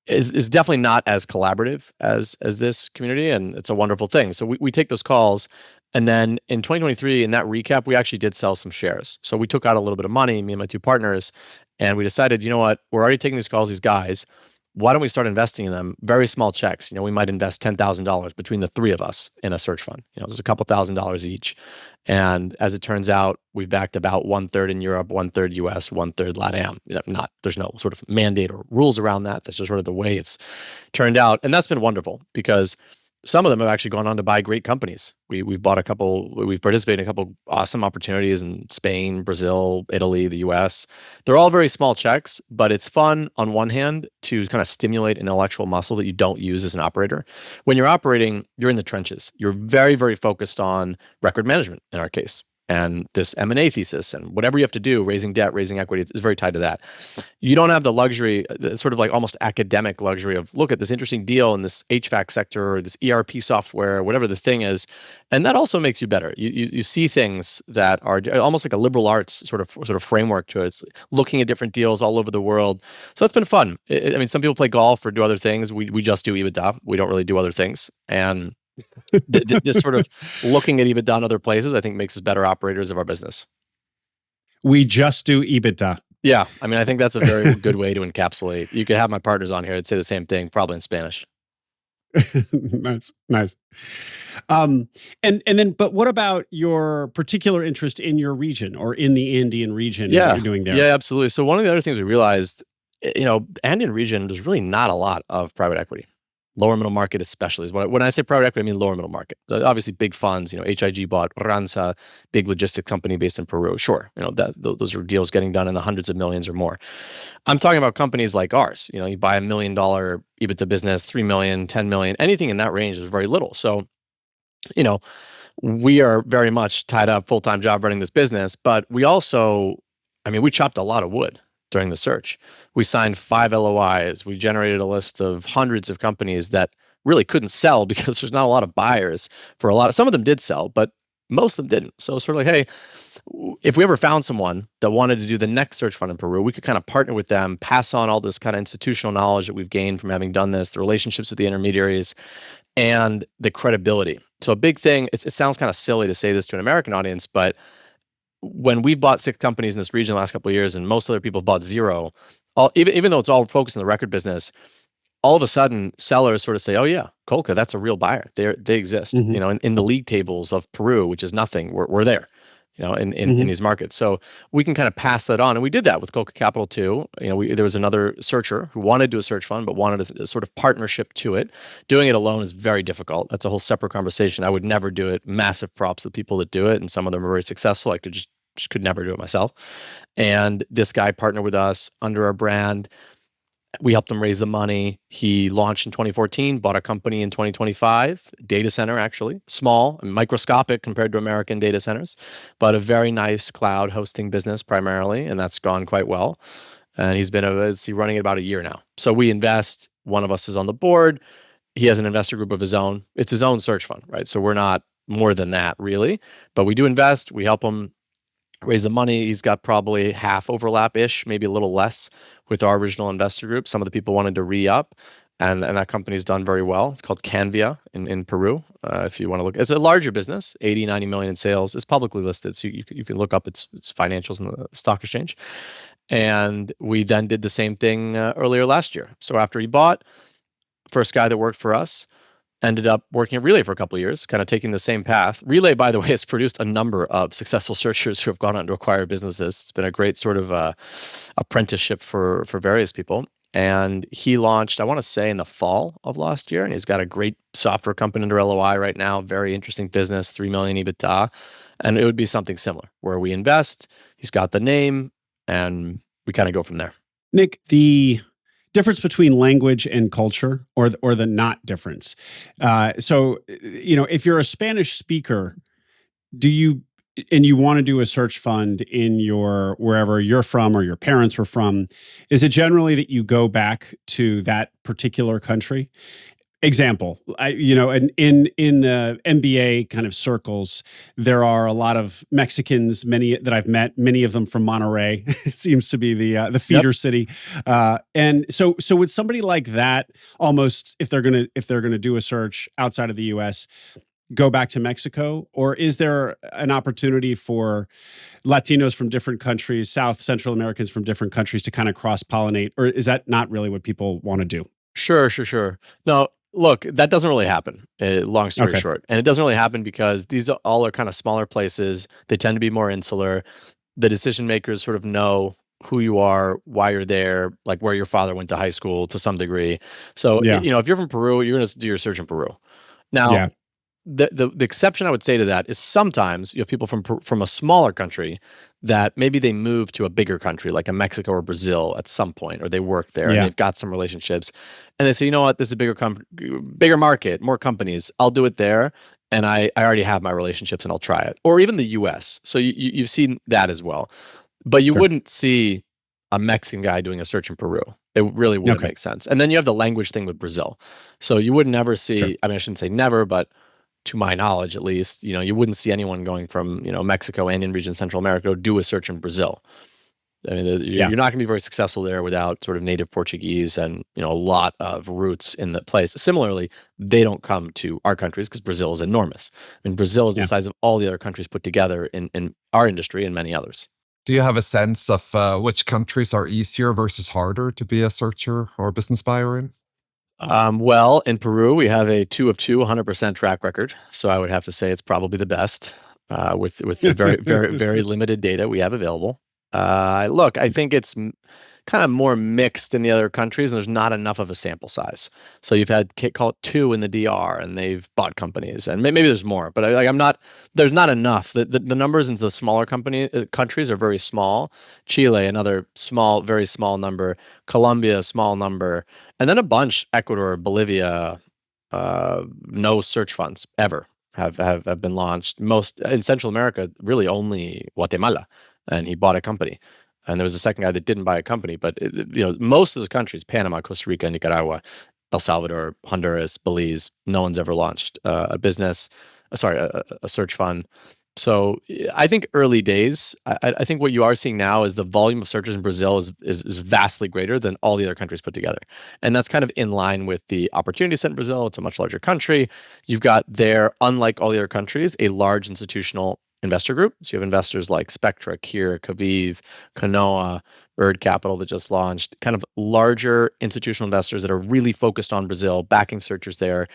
Is definitely not as collaborative as this community, and it's a wonderful thing. So we take those calls, and then in 2023, in that recap, we actually did sell some shares. So we took out a little bit of money, me and my two partners, and we decided, you know what, we're already taking these calls, these guys. Why don't we start investing in them? Very small checks. We might invest $10,000 between the three of us in a search fund. There's a couple $1,000s each. And as it turns out, we've backed about 1/3 in Europe, 1/3 US, 1/3 Latam. There's no sort of mandate or rules around that. That's just sort of the way it's turned out. And that's been wonderful because some of them have actually gone on to buy great companies. We've bought a couple, we've participated in a couple awesome opportunities in Spain, Brazil, Italy, the US. They're all very small checks, but it's fun on one hand to kind of stimulate intellectual muscle that you don't use as an operator. When you're operating, you're in the trenches. You're very, very focused on record management in our case. And this M&A thesis and whatever you have to do, raising debt, raising equity, is very tied to that. You don't have the luxury, sort of like almost academic luxury of look at this interesting deal in this HVAC sector or this ERP software, whatever the thing is. And that also makes you better. You see things that are almost like a liberal arts sort of framework to it. It's looking at different deals all over the world. So that's been fun. I mean, some people play golf or do other things. We just do EBITDA. We don't really do other things. And this sort of looking at EBITDA in other places, I think, makes us better operators of our business. We just do EBITDA. Yeah. I mean, I think that's a very good way to encapsulate. You could have my partners on here and say the same thing, probably in Spanish. Nice. And then, but what about your particular interest in your region or in the Andean region? Yeah. What you're doing there? Yeah, absolutely. So one of the other things we realized, the Andean region, there's really not a lot of private equity. Lower middle market especially is when I say private equity, I mean lower middle market. Obviously big funds, HIG bought Ranza, big logistics company based in Peru. Sure, those are deals getting done in the hundreds of millions or more. I'm talking about companies like ours. You buy $1 million EBITDA business, 3 million, 10 million, anything in that range is very little. So, we are very much tied up, full-time job running this business, but we also, we chopped a lot of wood during the search. We signed 5 LOIs. We generated a list of hundreds of companies that really couldn't sell because there's not a lot of buyers for a lot of, some of them did sell, but most of them didn't. So it's sort of like, hey, if we ever found someone that wanted to do the next search fund in Peru, we could kind of partner with them, pass on all this kind of institutional knowledge that we've gained from having done this, the relationships with the intermediaries, and the credibility. So a big thing, it sounds kind of silly to say this to an American audience, but when we bought 6 companies in this region the last couple of years, and most other people bought 0, even though it's all focused on the record business, all of a sudden sellers sort of say, "Oh yeah, Colca, that's a real buyer. They exist." Mm-hmm. In the league tables of Peru, which is nothing, we're there. In these markets, so we can kind of pass that on, and we did that with Colca Capital too. There was another searcher who wanted to do a search fund, but wanted a sort of partnership to it. Doing it alone is very difficult. That's a whole separate conversation. I would never do it. Massive props to the people that do it, and some of them are very successful. I just could never do it myself. And this guy partnered with us under our brand. We helped him raise the money. He launched in 2014, bought a company in 2025, data center actually, small and microscopic compared to American data centers, but a very nice cloud hosting business primarily, and that's gone quite well. And he's been running it about a year now. So we invest, one of us is on the board. He has an investor group of his own. It's his own search fund, right? So we're not more than that, really. But we do invest. We help him raise the money. He's got probably half overlap-ish, maybe a little less with our original investor group. Some of the people wanted to re-up, and that company's done very well. It's called Canvia in Peru. If you want to look, it's a larger business, 80, 90 million in sales. It's publicly listed, so you can look up its financials in the stock exchange. And we then did the same thing earlier last year. So after he bought, first guy that worked for us ended up working at Relay for a couple of years, kind of taking the same path. Relay, by the way, has produced a number of successful searchers who have gone on to acquire businesses. It's been a great sort of apprenticeship for various people. And he launched, I want to say, in the fall of last year, and he's got a great software company under LOI right now, very interesting business, 3 million EBITDA. And it would be something similar, where we invest, he's got the name, and we kind of go from there. Nick, the difference between language and culture, or the not difference. So, if you're a Spanish speaker, and you want to do a search fund in wherever you're from or your parents were from, is it generally that you go back to that particular country? Example, in the MBA kind of circles, there are a lot of Mexicans, many that I've met, many of them from Monterrey. It seems to be the feeder city, and so with somebody like that, almost if they're gonna do a search outside of the U.S., go back to Mexico, or is there an opportunity for Latinos from different countries, South Central Americans from different countries to kind of cross-pollinate, or is that not really what people want to do? Sure. No, look, that doesn't really happen, long story short. And it doesn't really happen because these all are kind of smaller places. They tend to be more insular. The decision makers sort of know who you are, why you're there, like where your father went to high school to some degree. So, if you're from Peru, you're going to do your search in Peru. Now, the exception I would say to that is sometimes you have people from a smaller country that maybe they move to a bigger country like a Mexico or Brazil at some point, or they work there and they've got some relationships, and they say, you know what, this is a bigger market, more companies. I'll do it there, and I already have my relationships, and I'll try it. Or even the U.S. So you've seen that as well, but you wouldn't see a Mexican guy doing a search in Peru. It really wouldn't make sense. And then you have the language thing with Brazil. So you would never see. I mean, I shouldn't say never, but to my knowledge, at least, you wouldn't see anyone going from, Mexico, Andean region, Central America, to do a search in Brazil. I mean, you're not going to be very successful there without sort of native Portuguese and, a lot of roots in the place. Similarly, they don't come to our countries because Brazil is enormous. I mean, Brazil is the size of all the other countries put together in our industry and many others. Do you have a sense of which countries are easier versus harder to be a searcher or a business buyer in? Well, in Peru, we have a 2 of 2, 100% track record. So I would have to say it's probably the best with the very, very, very limited data we have available. Look, I think it's kind of more mixed in the other countries, and there's not enough of a sample size. So you've had, call it 2 in the DR, and they've bought companies, and maybe there's more, but there's not enough. The numbers in the smaller countries are very small. Chile, another small, very small number. Colombia, a small number, and then a bunch, Ecuador, Bolivia, no search funds ever have been launched. Most in Central America, really only Guatemala, and he bought a company. And there was a second guy that didn't buy a company, but most of those countries, Panama, Costa Rica, Nicaragua, El Salvador, Honduras, Belize, no one's ever launched a search fund. So I think early days. I think what you are seeing now is the volume of searchers in Brazil is vastly greater than all the other countries put together, and that's kind of in line with the opportunity set in Brazil. It's a much larger country. You've got there, unlike all the other countries, a large institutional investor group. So you have investors like Spectra, Kier, Kaviv, Kanoa, Bird Capital that just launched, kind of larger institutional investors that are really focused on Brazil, backing searchers there.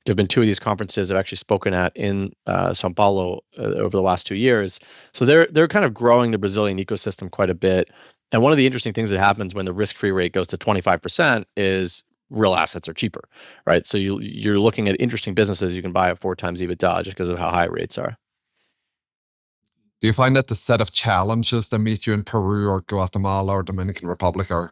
There have been 2 of these conferences I've actually spoken at in Sao Paulo over the last 2 years. So they're kind of growing the Brazilian ecosystem quite a bit. And one of the interesting things that happens when the risk-free rate goes to 25% is real assets are cheaper, right? So you're looking at interesting businesses you can buy at 4 times EBITDA just because of how high rates are. Do you find that the set of challenges that meet you in Peru or Guatemala or Dominican Republic are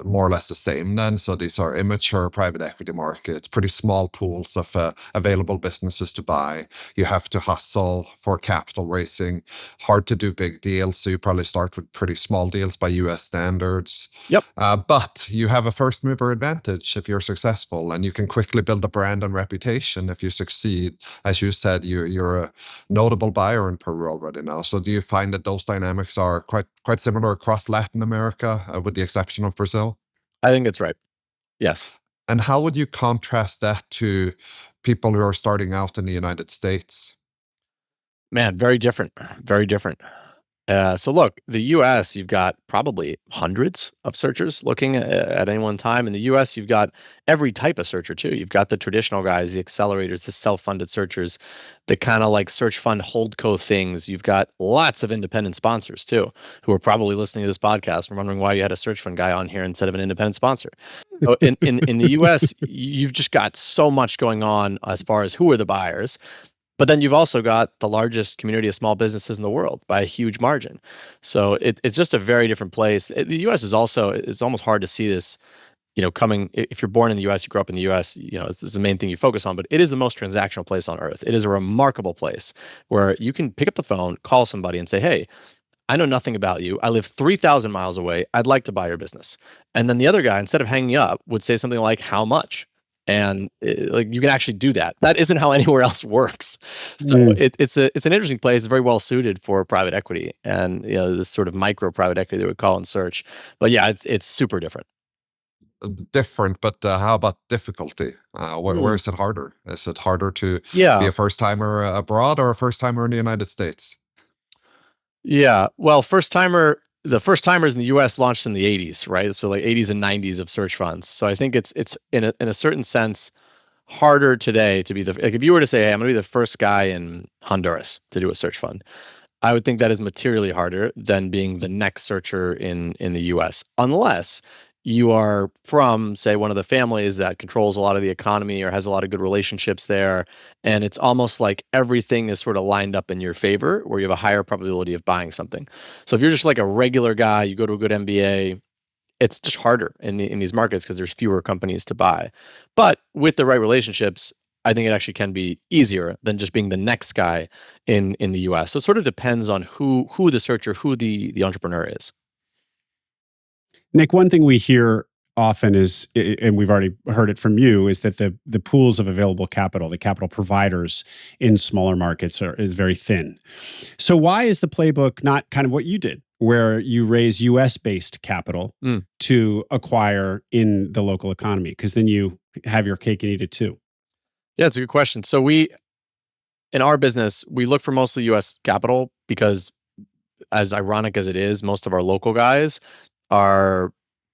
more or less the same then. So these are immature private equity markets, pretty small pools of available businesses to buy. You have to hustle for capital raising, hard to do big deals. So you probably start with pretty small deals by US standards. Yep. But you have a first mover advantage if you're successful, and you can quickly build a brand and reputation if you succeed. As you said, you're a notable buyer in Peru already now. So do you find that those dynamics are quite similar across Latin America, with the exception of Brazil? I think that's right. Yes. And how would you contrast that to people who are starting out in the United States? Man, very different. Very different. So look, the US, you've got probably hundreds of searchers looking at any one time. In the US, you've got every type of searcher too. You've got the traditional guys, the accelerators, the self-funded searchers, the kind of like search fund holdco things. You've got lots of independent sponsors too, who are probably listening to this podcast and wondering why you had a search fund guy on here instead of an independent sponsor. So in the US, you've just got so much going on as far as who are the buyers. But then you've also got the largest community of small businesses in the world by a huge margin. So it's just a very different place. The US is also, it's almost hard to see this, coming, if you're born in the US, you grew up in the US, this is the main thing you focus on, but it is the most transactional place on earth. It is a remarkable place where you can pick up the phone, call somebody and say, hey, I know nothing about you. I live 3,000 miles away. I'd like to buy your business. And then the other guy, instead of hanging up, would say something like, how much? And like you can actually do that. That isn't how anywhere else works. So it's an interesting place. It's very well suited for private equity and this sort of micro private equity they would call in search. But yeah, it's super different. Different, but how about difficulty? Where is it harder? Is it harder to be a first timer abroad or a first timer in the United States? Yeah, well, the first timers in the US launched in the 80s, right? So like 80s and 90s of search funds. So I think it's in a certain sense harder today to be like if you were to say, hey, I'm going to be the first guy in Honduras to do a search fund, I would think that is materially harder than being the next searcher in the US, unless you are from, say, one of the families that controls a lot of the economy or has a lot of good relationships there. And it's almost like everything is sort of lined up in your favor where you have a higher probability of buying something. So if you're just like a regular guy, you go to a good MBA, it's just harder in these markets because there's fewer companies to buy. But with the right relationships, I think it actually can be easier than just being the next guy in the US. So it sort of depends on who the searcher, who the entrepreneur is. Nick, one thing we hear often is, and we've already heard it from you, is that the pools of available capital, the capital providers in smaller markets is very thin. So why is the playbook not kind of what you did, where you raise US-based capital to acquire in the local economy? Because then you have your cake and eat it too. Yeah, it's a good question. So in our business, we look for mostly US capital because, as ironic as it is, most of our local guys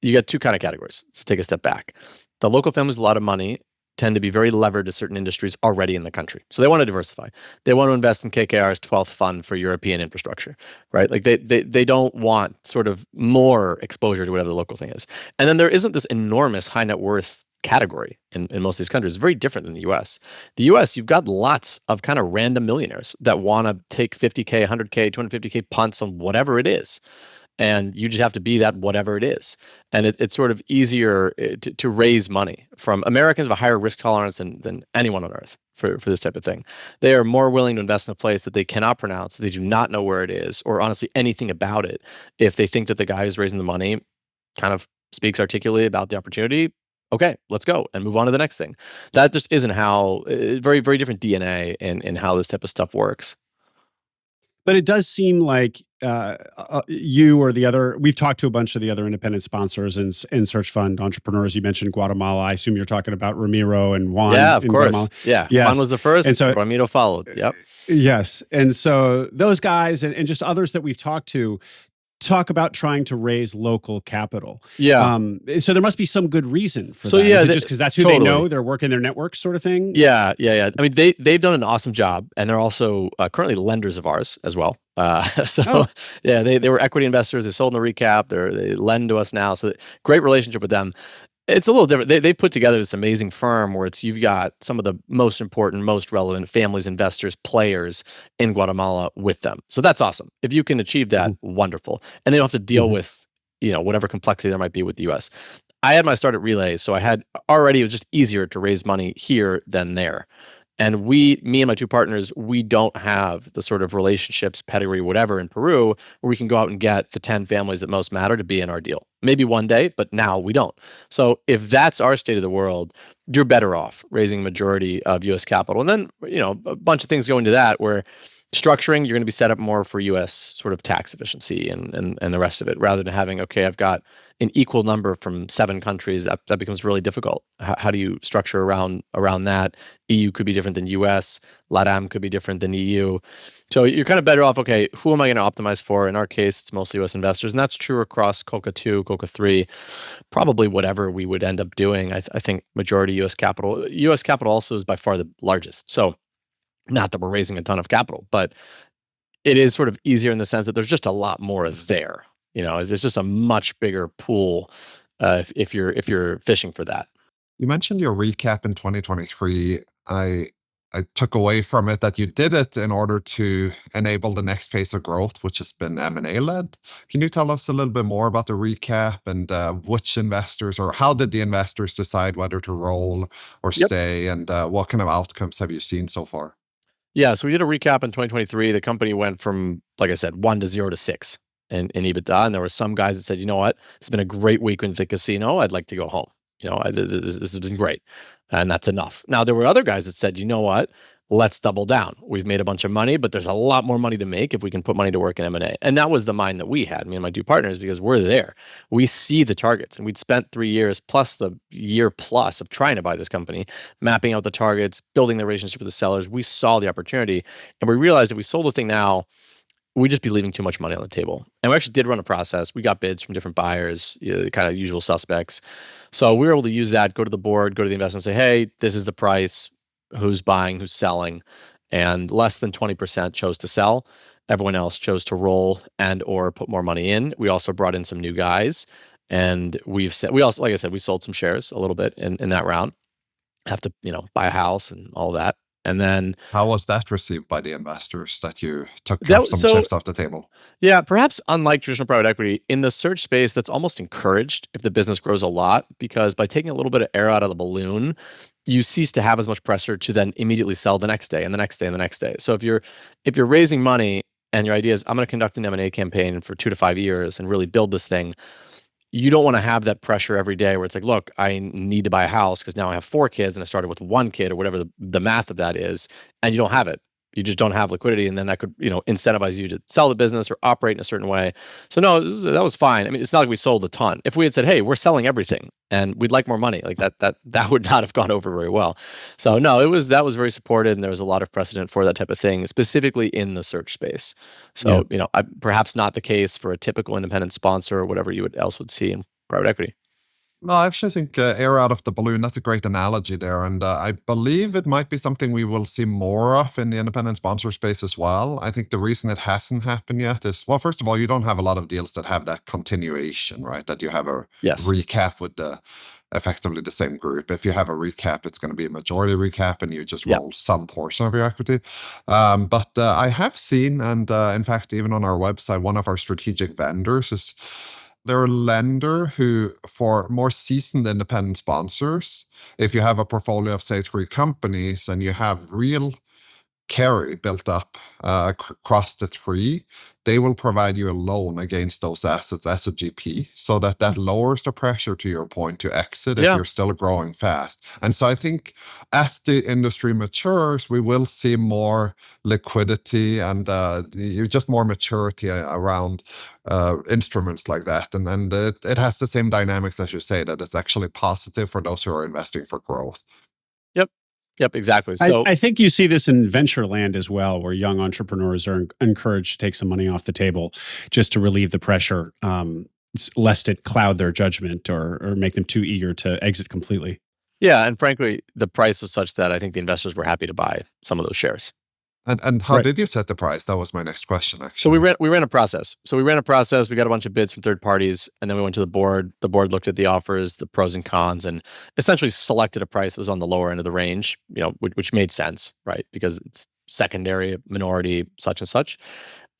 you got two kind of categories. So take a step back. The local families with a lot of money tend to be very levered to certain industries already in the country. So they want to diversify. They want to invest in KKR's 12th fund for European infrastructure, right? Like they don't want sort of more exposure to whatever the local thing is. And then there isn't this enormous high net worth category in most of these countries. It's very different than the US. The US, you've got lots of kind of random millionaires that want to take 50K, 100K, 250K punts on whatever it is. And you just have to be that whatever it is. And it's sort of easier to raise money from Americans have a higher risk tolerance than anyone on earth for this type of thing. They are more willing to invest in a place that they cannot pronounce, that they do not know where it is, or honestly anything about it. If they think that the guy who's raising the money kind of speaks articulately about the opportunity, okay, let's go and move on to the next thing. That just isn't how, very, very different DNA in how this type of stuff works. But it does seem like you or we've talked to a bunch of the other independent sponsors and search fund entrepreneurs. You mentioned Guatemala. I assume you're talking about Ramiro and Juan. Yeah, of course. Guatemala. Yeah, yes. Juan was the first, and so Ramiro followed. Yep. Yes. And so those guys and just others that we've talked to talk about trying to raise local capital. Yeah. So there must be some good reason for that. Yeah, is it just because that's who they know? They're working their networks sort of thing? Yeah. I mean, they've done an awesome job, and they're also currently lenders of ours as well. Yeah, they were equity investors. They sold in the recap. They lend to us now. So great relationship with them. It's a little different. They put together this amazing firm where you've got some of the most important, most relevant families, investors, players in Guatemala with them. So that's awesome. If you can achieve that, wonderful. And they don't have to deal with whatever complexity there might be with the US. I had my start at Relay, so it was just easier to raise money here than there. And me and my two partners, we don't have the sort of relationships, pedigree, whatever in Peru, where we can go out and get the 10 families that most matter to be in our deal. Maybe one day, but now we don't. So if that's our state of the world, you're better off raising a majority of US capital. And then, a bunch of things go into that where structuring, you're going to be set up more for US sort of tax efficiency and the rest of it, rather than having, okay, I've got an equal number from 7 countries. That becomes really difficult. How do you structure around that? EU could be different than US. Latam could be different than EU. So you're kind of better off, okay, who am I going to optimize for? In our case, it's mostly US investors. And that's true across Colca 2, Colca 3, probably whatever we would end up doing. I think majority US capital. US capital also is by far the largest. So not that we're raising a ton of capital, but it is sort of easier in the sense that there's just a lot more there. It's just a much bigger pool if you're fishing for that. You mentioned your recap in 2023. I took away from it that you did it in order to enable the next phase of growth, which has been M&A led. Can you tell us a little bit more about the recap and which investors, or how did the investors decide whether to roll or stay, and what kind of outcomes have you seen so far? Yeah, so we did a recap in 2023. The company went from, like I said, 1 to 0 to 6 in EBITDA. And there were some guys that said, you know what, it's been a great week in the casino. I'd like to go home. This has been great. And that's enough. Now, there were other guys that said, you know what, let's double down. We've made a bunch of money, but there's a lot more money to make if we can put money to work in M&A. And that was the mind that we had, me and my two partners, because we're there. We see the targets, and we'd spent 3 years plus the year plus of trying to buy this company, mapping out the targets, building the relationship with the sellers. We saw the opportunity, and we realized if we sold the thing now, we'd just be leaving too much money on the table. And we actually did run a process. We got bids from different buyers, kind of usual suspects. So we were able to use that, go to the board, go to the investment, say, hey, this is the price. Who's buying, who's selling, and less than 20% chose to sell. Everyone else chose to roll and or put more money in. We also brought in some new guys, and we also, like I said, we sold some shares a little bit in that round. Have to, buy a house and all that. And then how was that received by the investors that you took some chips off the table? Yeah, perhaps unlike traditional private equity, in the search space, that's almost encouraged if the business grows a lot, because by taking a little bit of air out of the balloon, you cease to have as much pressure to then immediately sell the next day and the next day and the next day. So if you're raising money and your idea is, I'm going to conduct an M&A campaign for 2 to 5 years and really build this thing, you don't want to have that pressure every day where it's like, look, I need to buy a house because now I have 4 kids and I started with 1 kid, or whatever the math of that is, and you don't have it. You just don't have liquidity, and then that could, incentivize you to sell the business or operate in a certain way. So no, that was fine. I mean, it's not like we sold a ton. If we had said, hey, we're selling everything and we'd like more money, like that would not have gone over very well. So no, that was very supported, and there was a lot of precedent for that type of thing, specifically in the search space. So, perhaps not the case for a typical independent sponsor or whatever you else would see in private equity. No, I actually think air out of the balloon, that's a great analogy there. And I believe it might be something we will see more of in the independent sponsor space as well. I think the reason it hasn't happened yet is, well, first of all, you don't have a lot of deals that have that continuation, right? That you have a recap with effectively the same group. If you have a recap, it's going to be a majority recap, and you just roll some portion of your equity. But I have seen, and in fact, even on our website, one of our strategic vendors is... they're a lender who, for more seasoned independent sponsors, if you have a portfolio of, say, 3 companies and you have real carry built up across the 3, they will provide you a loan against those assets as a GP, so that lowers the pressure, to your point, to exit if you're still growing fast. And so I think as the industry matures, we will see more liquidity and just more maturity around instruments like that. And it has the same dynamics, as you say, that it's actually positive for those who are investing for growth. Yep, exactly. So I think you see this in venture land as well, where young entrepreneurs are encouraged to take some money off the table just to relieve the pressure, lest it cloud their judgment or make them too eager to exit completely. Yeah, and frankly, the price was such that I think the investors were happy to buy some of those shares. And how did you set the price? That was my next question, actually. So we ran a process. We got a bunch of bids from third parties, and then we went to the board. The board looked at the offers, the pros and cons, and essentially selected a price that was on the lower end of the range, which made sense, right? Because it's secondary, minority, such and such.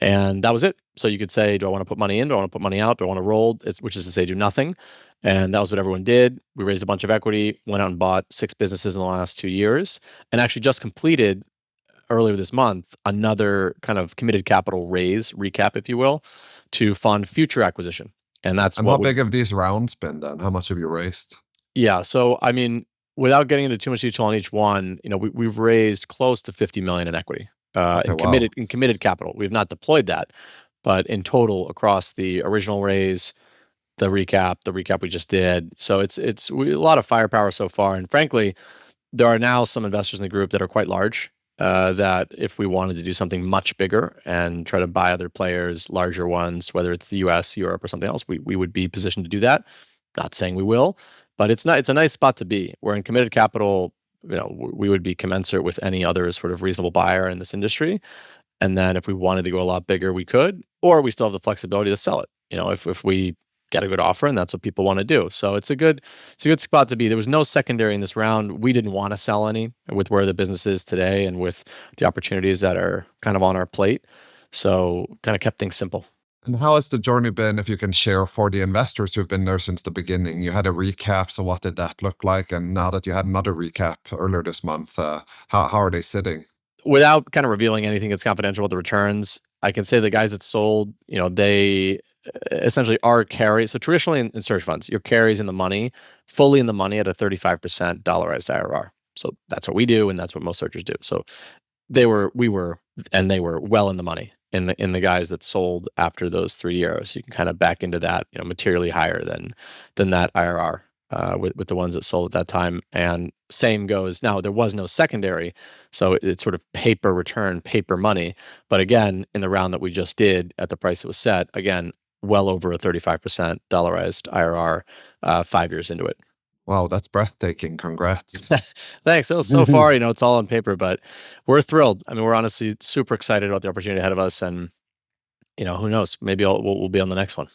And that was it. So you could say, do I want to put money in? Do I want to put money out? Do I want to roll? Which is to say, do nothing. And that was what everyone did. We raised a bunch of equity, went out and bought 6 businesses in the last 2 years, and actually just completed earlier this month another kind of committed capital raise, recap, if you will, to fund future acquisition. And that's And how big have these rounds been then? How much have you raised? Yeah. So, I mean, without getting into too much detail on each one, we've raised close to 50 million in equity Okay, in committed capital. We have not deployed that, but in total across the original raise, the recap we just did. So it's a lot of firepower so far. And frankly, there are now some investors in the group that are quite large. That if we wanted to do something much bigger and try to buy other players, larger ones, whether it's the US, Europe, or something else, we would be positioned to do that. Not saying we will, but it's a nice spot to be. We're in committed capital. We would be commensurate with any other sort of reasonable buyer in this industry. And then if we wanted to go a lot bigger, we could, or we still have the flexibility to sell it. If we get a good offer and that's what people want to do. So it's a good spot to be. There was no secondary in this round. We didn't want to sell any with where the business is today and with the opportunities that are kind of on our plate. So kind of kept things simple. And how has the journey been, if you can share, for the investors who've been there since the beginning? You had a recap, so what did that look like? And now that you had another recap earlier this month, how are they sitting? Without kind of revealing anything that's confidential about the returns, I can say the guys that sold, they essentially are carry. So traditionally in search funds, your carry's in the money, fully in the money at a 35% dollarized IRR. So that's what we do, and that's what most searchers do. So they were well in the money in the guys that sold after those 3 years. You can kind of back into that, materially higher than that IRR with the ones that sold at that time. And same goes now. There was no secondary, so it's sort of paper return, paper money. But again, in the round that we just did at the price it was set, again, well over a 35% dollarized IRR 5 years into it. Wow, that's breathtaking. Congrats. Thanks. So far, it's all on paper, but we're thrilled. I mean, we're honestly super excited about the opportunity ahead of us. And, who knows, maybe we'll be on the next one.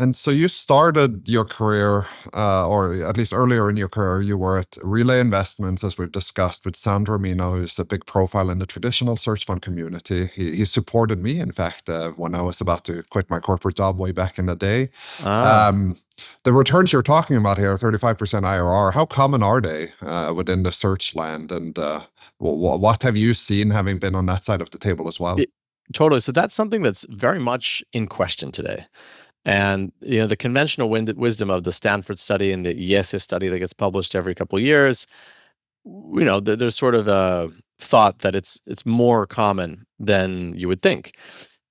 And so you started your career, or at least earlier in your career, you were at Relay Investments, as we've discussed, with Sandro Mino, who's a big profile in the traditional search fund community. He supported me, in fact, when I was about to quit my corporate job way back in the day. The returns you're talking about here, 35% IRR, how common are they within the search land? And what have you seen, having been on that side of the table as well? Totally. So that's something that's very much in question today. And the conventional wisdom of the Stanford study and the IESE study that gets published every couple of years, there's sort of a thought that it's more common than you would think.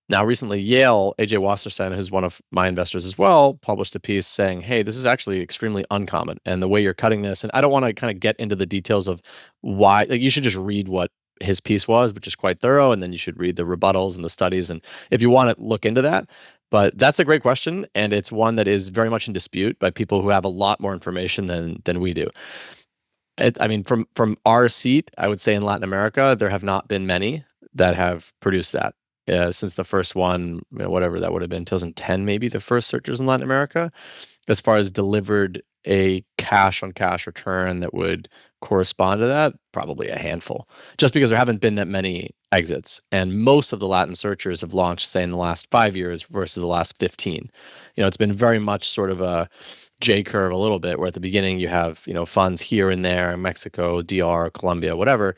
Now, recently, Yale, AJ Wasserstein, who's one of my investors as well, published a piece saying, hey, this is actually extremely uncommon. And the way you're cutting this, and I don't want to kind of get into the details of why, you should just read what his piece was, which is quite thorough, and then you should read the rebuttals and the studies, and if you want to look into that. But that's a great question, and it's one that is very much in dispute by people who have a lot more information than we do. From our seat, I would say in Latin America, there have not been many that have produced that. Since the first one, whatever that would have been, 2010 maybe, the first searchers in Latin America, as far as delivered a cash-on-cash return that would correspond to that, probably a handful, just because there haven't been that many exits. And most of the Latin searchers have launched, say, in the last 5 years versus the last 15. It's been very much sort of a J-curve a little bit, where at the beginning you have, funds here and there, Mexico, DR, Colombia, whatever.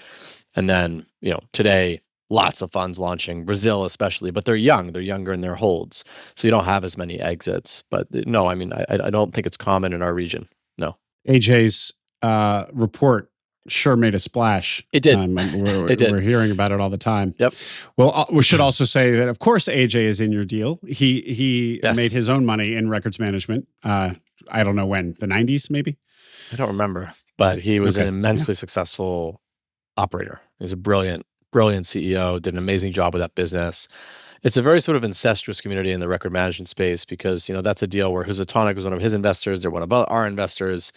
And then, today, lots of funds launching, Brazil especially, but they're younger in their holds. So you don't have as many exits. But no, I don't think it's common in our region. No. AJ's report sure made a splash. It did. It did. We're hearing about it all the time. Yep. Well, we should also say that, of course, AJ is in your deal. He Yes. made his own money in records management. I don't know when, the 90s maybe? I don't remember, but he was Okay. an immensely successful operator. He was a brilliant CEO, did an amazing job with that business. It's a very sort of incestuous community in the record management space because, that's a deal where Housatonic was one of his investors. They're one of our investors.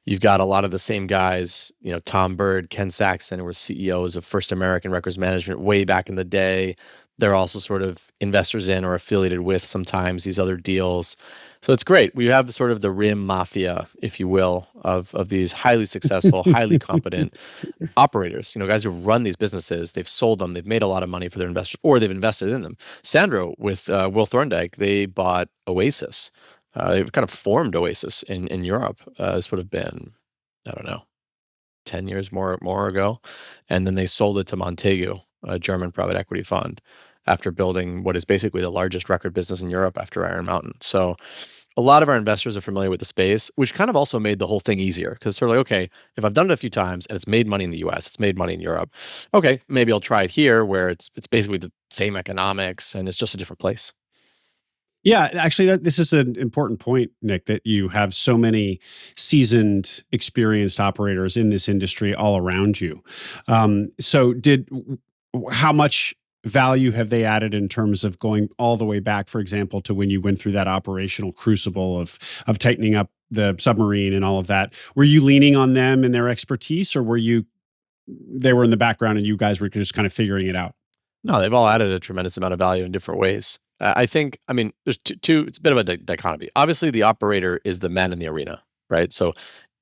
You've got a lot of the same guys, Tom Bird, Ken Saxon, who were CEOs of First American Records Management way back in the day. They're also sort of investors in or affiliated with sometimes these other deals. So it's great. We have sort of the RIM mafia, if you will, of these highly successful, highly competent operators, guys who run these businesses. They've sold them. They've made a lot of money for their investors, or they've invested in them. Sandro with Will Thorndike, they bought Oasis. They've kind of formed Oasis in Europe. This would have been, I don't know, 10 years more ago. And then they sold it to Montegu, a German private equity fund, after building what is basically the largest record business in Europe after Iron Mountain. So a lot of our investors are familiar with the space, which kind of also made the whole thing easier, because they're like, okay, if I've done it a few times and it's made money in the US, it's made money in Europe, okay, maybe I'll try it here where it's basically the same economics and it's just a different place. Yeah, actually, this is an important point, Nick, that you have so many seasoned, experienced operators in this industry all around you. So how much value have they added in terms of going all the way back, for example, to when you went through that operational crucible of tightening up the submarine and all of that? Were you leaning on them and their expertise, or they were in the background and you guys were just kind of figuring it out? No, they've all added a tremendous amount of value in different ways. I think, there's two, it's a bit of a dichotomy. Obviously, the operator is the man in the arena, right? So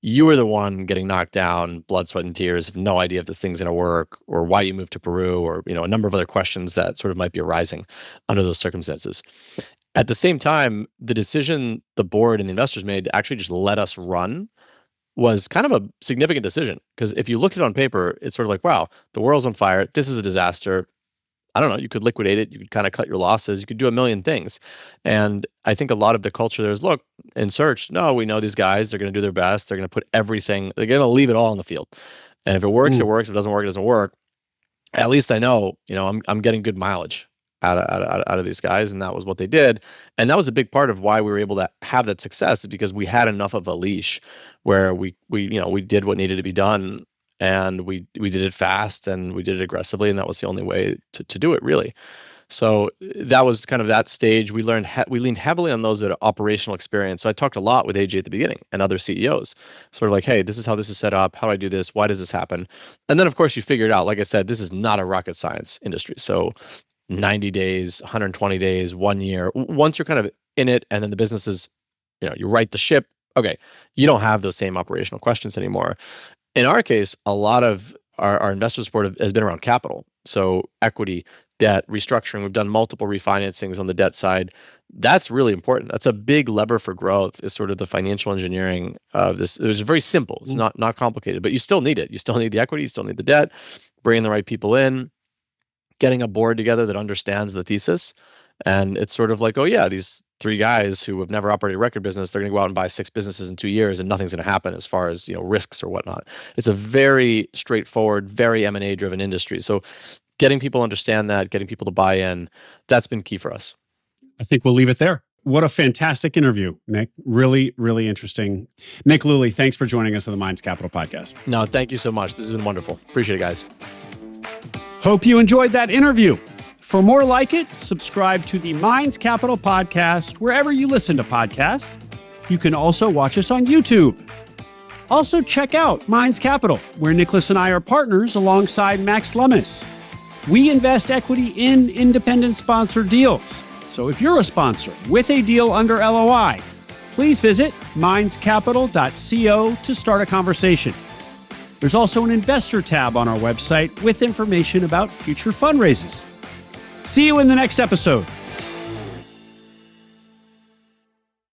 you were the one getting knocked down, blood, sweat, and tears, have no idea if the thing's going to work or why you moved to Peru, or, a number of other questions that sort of might be arising under those circumstances. At the same time, the decision the board and the investors made to actually just let us run was kind of a significant decision. Because if you looked at it on paper, it's sort of like, wow, the world's on fire. This is a disaster. I don't know, you could liquidate it, you could kind of cut your losses, you could do a million things. And I think a lot of the culture there is, look, in search, no, we know these guys, they're going to do their best, they're going to put everything, they're going to leave it all on the field. And if it works, it works. If it doesn't work, it doesn't work. At least I know, I'm getting good mileage out of these guys, and that was what they did. And that was a big part of why we were able to have that success, is because we had enough of a leash where we did what needed to be done. And we did it fast and we did it aggressively, and that was the only way to do it, really. So that was kind of that stage. We leaned heavily on those that are operational experience. So I talked a lot with AJ at the beginning and other CEOs, sort of like, hey, this is how this is set up. How do I do this? Why does this happen? And then, of course, you figure it out. Like I said, this is not a rocket science industry. So 90 days, 120 days, 1 year, once you're kind of in it, and then the business is, you right the ship. Okay, you don't have those same operational questions anymore. In our case, a lot of our investor support has been around capital. So equity, debt, restructuring. We've done multiple refinancings on the debt side. That's really important. That's a big lever for growth, is sort of the financial engineering of this. It was very simple. It's not complicated, but you still need it. You still need the equity. You still need the debt, bringing the right people in, getting a board together that understands the thesis. And it's sort of like, oh yeah, these 3 guys who have never operated a record business, they're going to go out and buy 6 businesses in 2 years, and nothing's going to happen as far as risks or whatnot. It's a very straightforward, very M&A driven industry. So getting people to understand that, getting people to buy in, that's been key for us. I think we'll leave it there. What a fantastic interview, Nick. Really, really interesting. Nick Lulli, thanks for joining us on the Minds Capital podcast. No, thank you so much. This has been wonderful. Appreciate it, guys. Hope you enjoyed that interview. For more like it, subscribe to the Minds Capital podcast wherever you listen to podcasts. You can also watch us on YouTube. Also check out Minds Capital, where Nicholas and I are partners alongside Max Lummis. We invest equity in independent sponsored deals. So if you're a sponsor with a deal under LOI, please visit mindscapital.co to start a conversation. There's also an investor tab on our website with information about future fundraises. See you in the next episode.